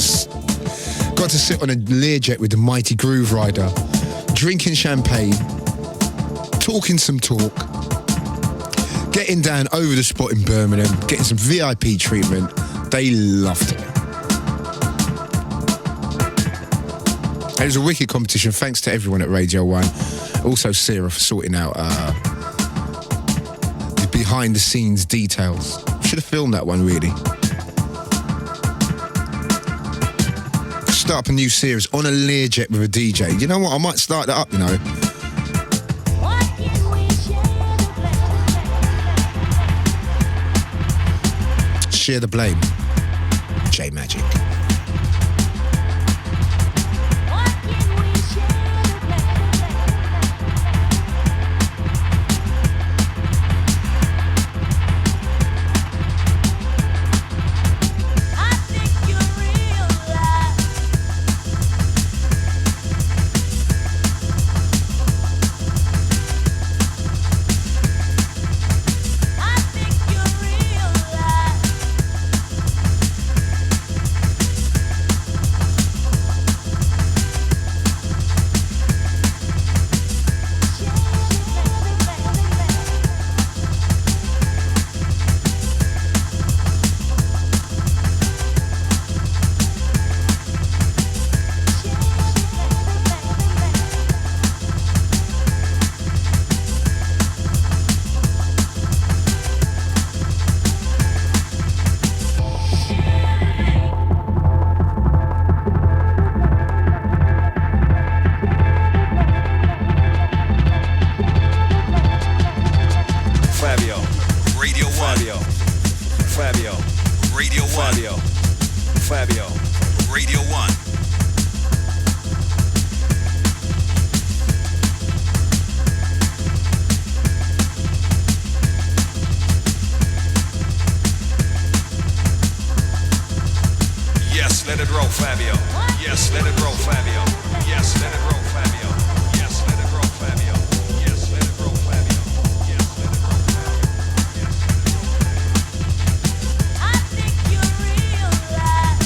sit on a Learjet with the mighty Grooverider, drinking champagne, talking some talk, getting down over the spot in Birmingham, getting some VIP treatment. They loved it. It was a wicked competition. Thanks to everyone at Radio 1. Also Sarah for sorting out the behind the scenes details. Should have filmed that one, really. Start up a new series on a Learjet with a DJ. You know what? I might start that up, you know. Share the blame. J Magic. Fabio, Radio 1. Yes, let it roll, Fabio. Yes, let it roll, Fabio. Yes, let it roll, Fabio. Yes, let it roll, Fabio. Yes, let it roll, Fabio. Yes, let it roll, Fabio. Yes, let it roll, Fabio. I think you realize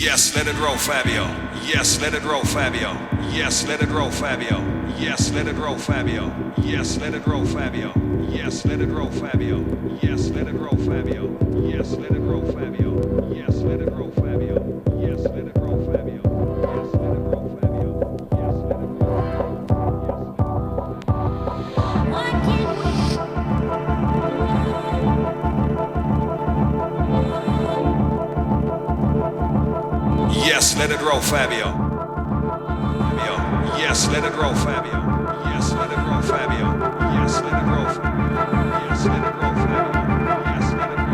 Yes, let it roll, Fabio. Yes, let it roll, Fabio. Yes, let it roll, Fabio. Yes, let it roll, Fabio. Yes, let it roll, Fabio. Yes, let it roll, Fabio. Yes, let it roll, Fabio. Yes, let it roll, Fabio. Yes, let it roll, Fabio. Yes, let it roll, Fabio. Yes, let it roll, Fabio. Yes, let it roll. Why can't we? Yes, let it roll, Fabio. Yes, let it roll, Fabio. Yes, let it roll, Fabio. Yes, let it roll, Fabio. Yes, let it roll, Fabio. Yes, let it roll,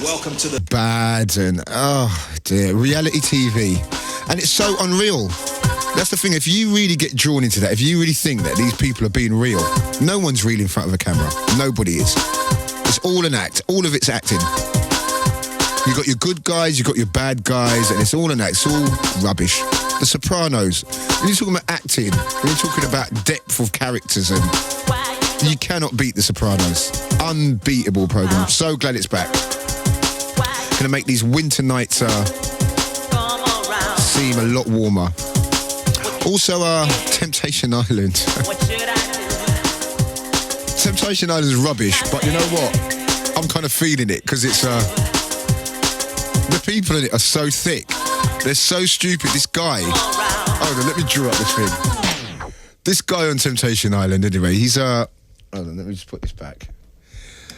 Welcome to the Badman. Oh dear, reality TV, and it's so unreal. That's the thing. If you really get drawn into that, if you really think that these people are being real, no one's real in front of a camera. Nobody is. It's all an act. All of it's acting. You got your good guys, you got your bad guys, and it's all an act. It's all rubbish. The Sopranos. When you're talking about acting, when you're talking about depth of characters, and you cannot beat The Sopranos. Unbeatable program. So glad it's back. Gonna make these winter nights seem a lot warmer. Also, Temptation Island. Temptation Island is rubbish, but you know what? I'm kind of feeling it because it's the people in it are so thick. They're so stupid. This guy. Hold on, let me draw up this thing. This guy on Temptation Island, anyway, he's hold on, let me just put this back.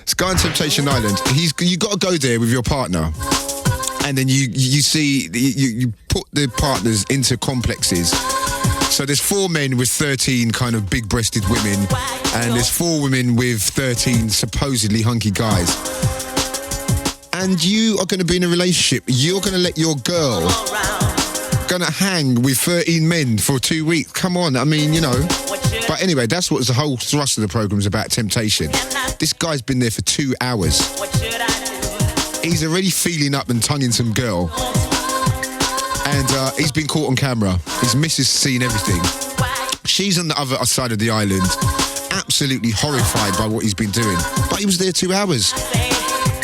This guy on Temptation Island, you got to go there with your partner, and then you put the partners into complexes. So there's 4 men with 13 kind of big-breasted women, and there's 4 women with 13 supposedly hunky guys. And you are going to be in a relationship. You're going to let your girl going to hang with 13 men for 2 weeks. Come on, I mean, you know. But anyway, that's what the whole thrust of the programme is about, temptation. This guy's been there for 2 hours. He's already feeling up and tonguing some girl. And he's been caught on camera. His missus seen everything. She's on the other side of the island, absolutely horrified by what he's been doing. But he was there 2 hours.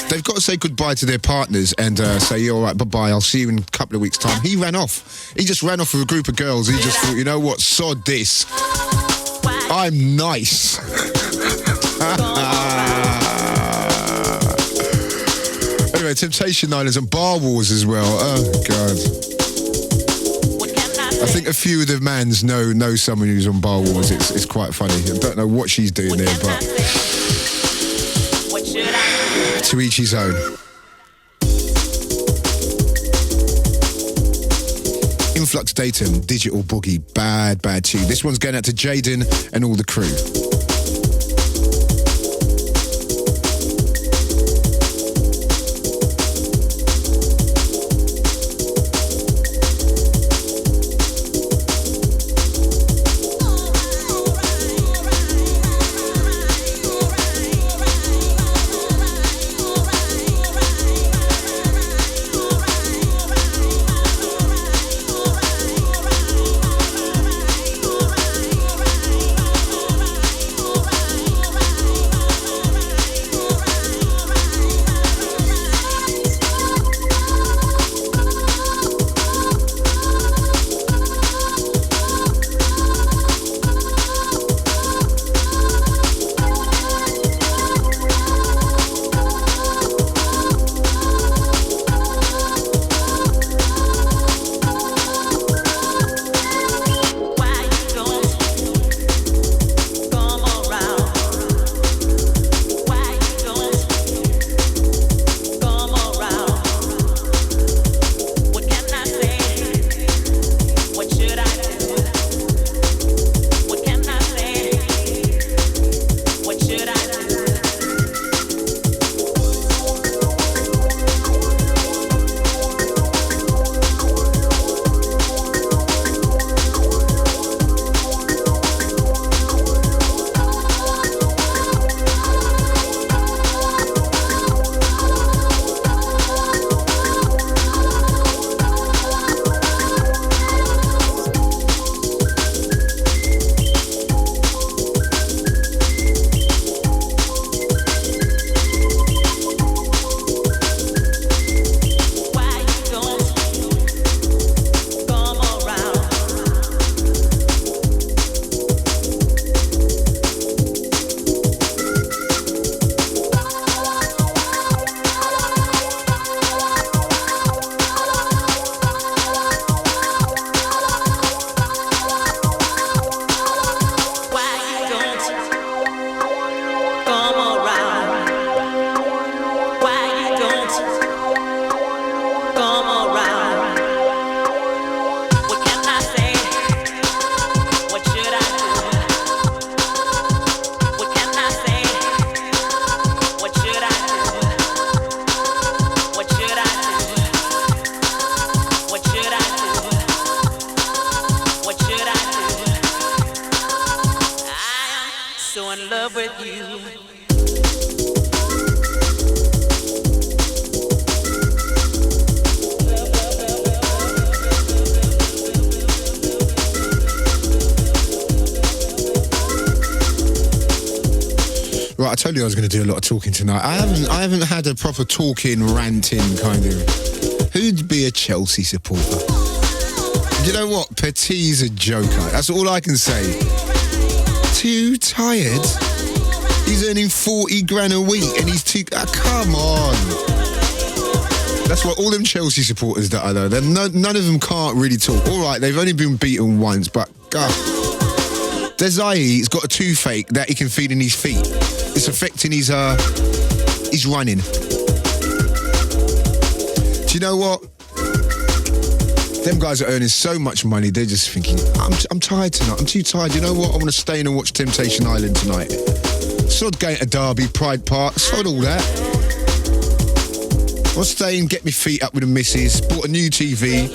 They've got to say goodbye to their partners and say, yeah, all right, bye-bye, I'll see you in a couple of weeks' time. He ran off. He just ran off with a group of girls. He just thought, you know what, sod this. I'm nice. Anyway, Temptation Islands and Bar Wars as well. Oh, God. I think a few of the mans know someone who's on Bar Wars. It's quite funny. I don't know what she's doing there, but to each his own. Influx Datum, Digital Boogie, bad tune. This one's going out to Jaden and all the crew. Right, I told you I was going to do a lot of talking tonight. I haven't had a proper talking, ranting kind of. Who'd be a Chelsea supporter? You know what? Petit's a joker. That's all I can say. Too tired? He's earning 40 grand a week and he's too... come on. That's why all them Chelsea supporters that I know, none of them can't really talk. All right, they've only been beaten once, but... Desai, got a toothache that he can feel in his feet. It's affecting his running. Do you know what? Them guys are earning so much money, they're just thinking, I'm tired tonight, I'm too tired. You know what? I want to stay in and watch Temptation Island tonight. Sod going to Derby, Pride Park, sod all that. I'll stay and get my feet up with the missus, bought a new TV.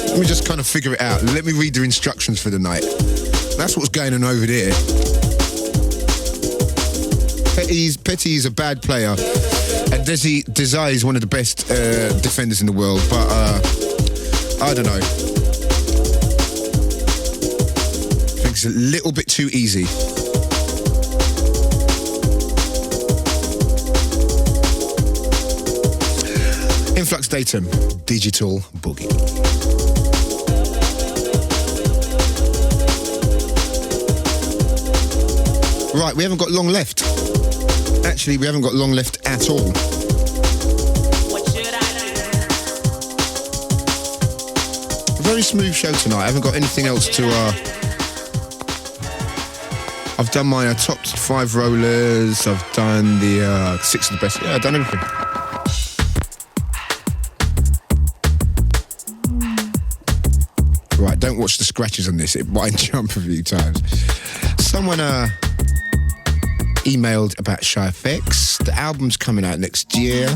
Let me just kind of figure it out. Let me read the instructions for the night. That's what's going on over there. Petty's a bad player, and Desai is one of the best defenders in the world, but I don't know. I think it's a little bit too easy. Influx Datum, Digital Boogie. Right, we haven't got long left. Actually, we haven't got long left at all. A very smooth show tonight. I haven't got anything else to... I've done my top 5 rollers. I've done the 6 of the best. Yeah, I've done everything. Right, don't watch the scratches on this. It might jump a few times. Someone... emailed about Shy FX. The album's coming out next year.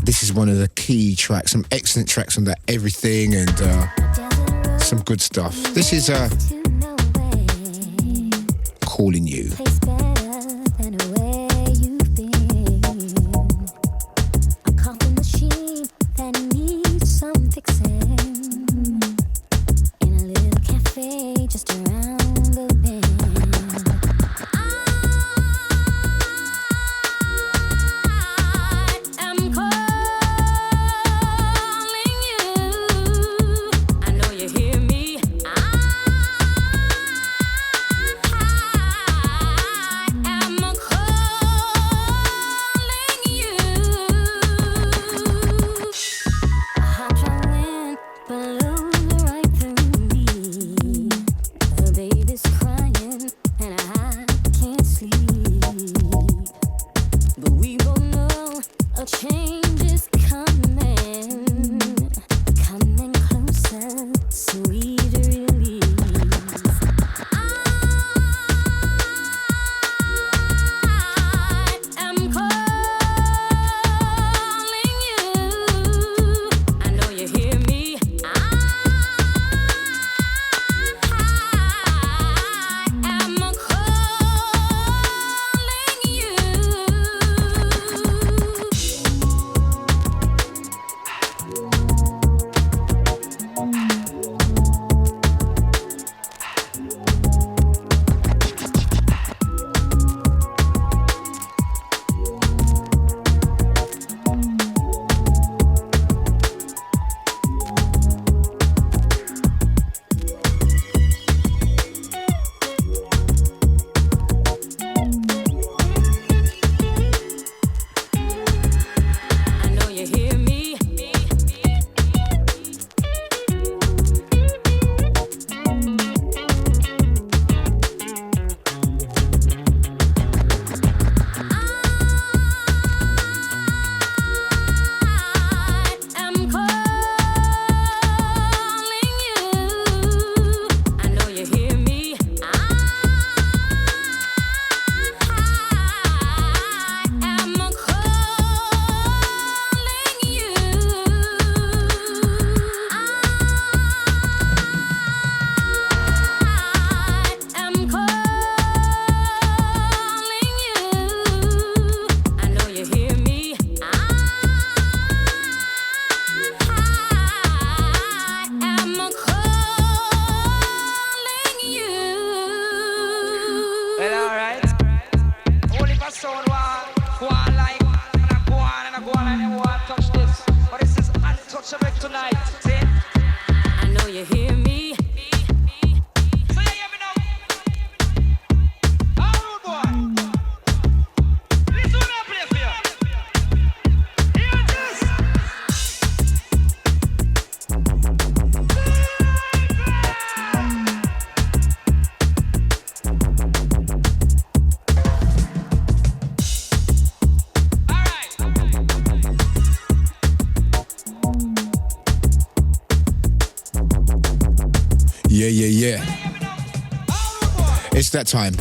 This is one of the key tracks, some excellent tracks on that, everything, and some good stuff. This is Calling You. tonight. See? I know you hear me. So you hear me now? All rude boy. Listen what I play for you. Hear this. Yeah. It's that time.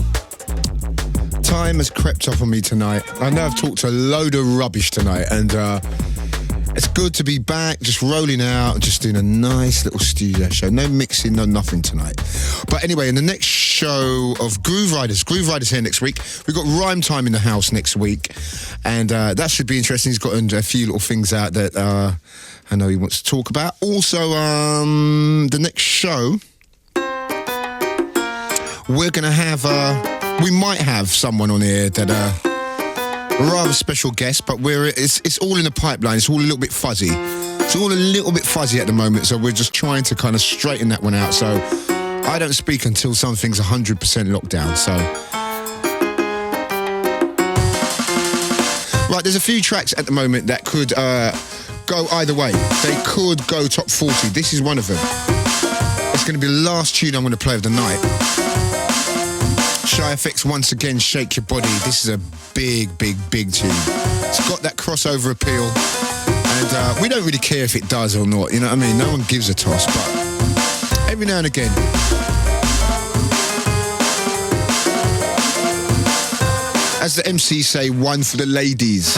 Time has crept up on me tonight. I know I've talked a load of rubbish tonight, and it's good to be back, just rolling out, just doing a nice little studio show. No mixing, no nothing tonight. But anyway, in the next show of Grooverider's here next week. We've got Rhyme Time in the house next week, and that should be interesting. He's got a few little things out that I know he wants to talk about. Also, the next show, we're going to have, we might have someone on here that, a rather special guest, but it's all in the pipeline. It's all a little bit fuzzy. It's all a little bit fuzzy at the moment, so we're just trying to kind of straighten that one out. So I don't speak until something's 100% locked down, so. Right, there's a few tracks at the moment that could go either way. They could go top 40. This is one of them. It's going to be the last tune I'm going to play of the night. Shy FX once again, Shake Your Body. This is a big tune. It's got that crossover appeal, and we don't really care if it does or not, you know what I mean? No one gives a toss, but every now and again. As the MCs say, one for the ladies.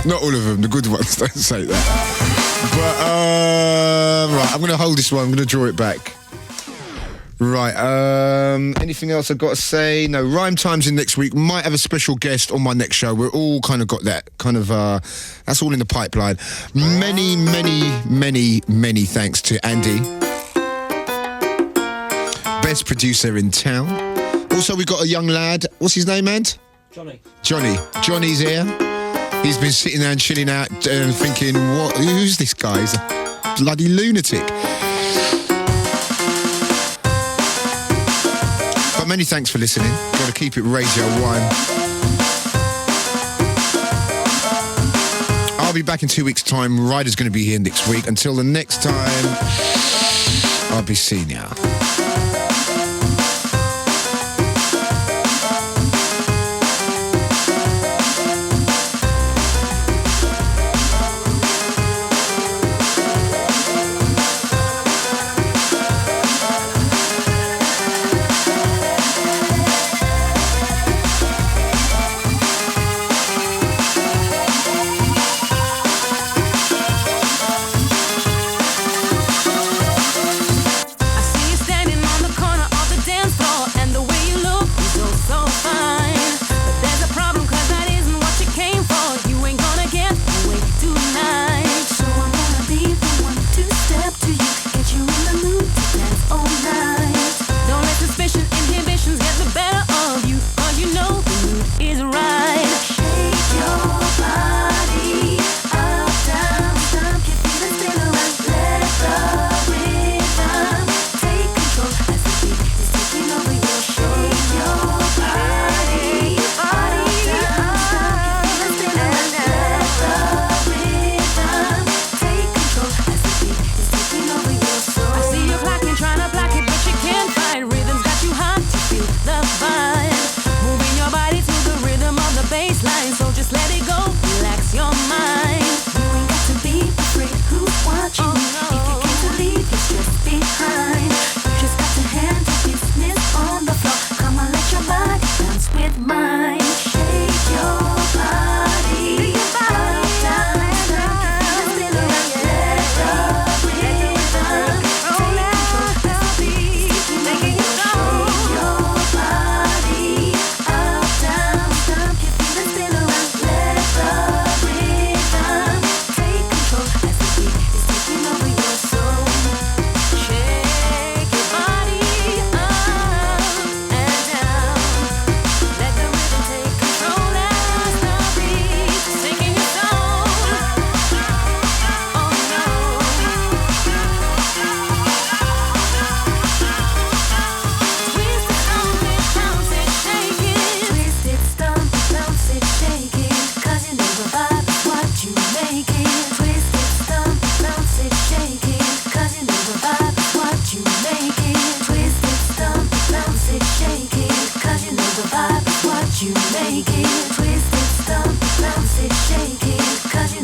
Not all of them, the good ones don't say that. But, right, I'm going to hold this one, I'm going to draw it back. Right, anything else I've got to say? No, Rhyme Time's in next week. Might have a special guest on my next show. We're all kind of got that kind of, that's all in the pipeline. Many thanks to Andy. Best producer in town. Also, we got a young lad. What's his name, Ant? Johnny. Johnny's here. He's been sitting there and chilling out and thinking, who's this guy? He's a bloody lunatic. But many thanks for listening. Got to keep it Radio 1. I'll be back in 2 weeks' time. Ryder's going to be here next week. Until the next time, I'll be seeing ya. I see you standing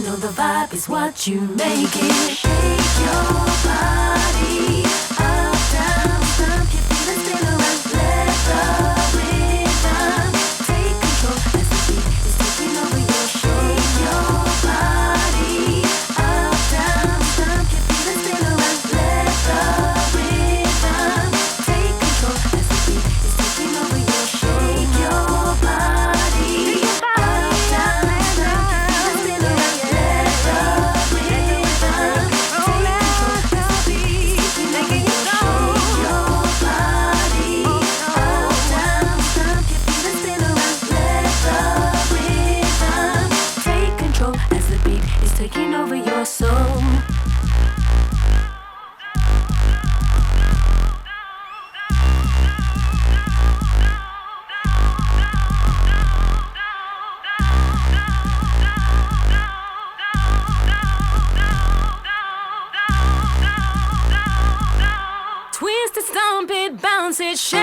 know the vibe is what you make it. Shake your body up, down, stomp your feet and spin around. Let the rhythm take control as the beat is taking over your shake your body up, down, stomp your feet and spin around. Let the rhythm take control as the beat is taking over your shake your body up, down, stomp your feet and spin around. Let the rhythm take control as the beat is taking over your shake your body up, down, stomp your feet and spin around. Let the rhythm take control as the beat is taking over your soul. Twist it, stomp it, bounce it, shake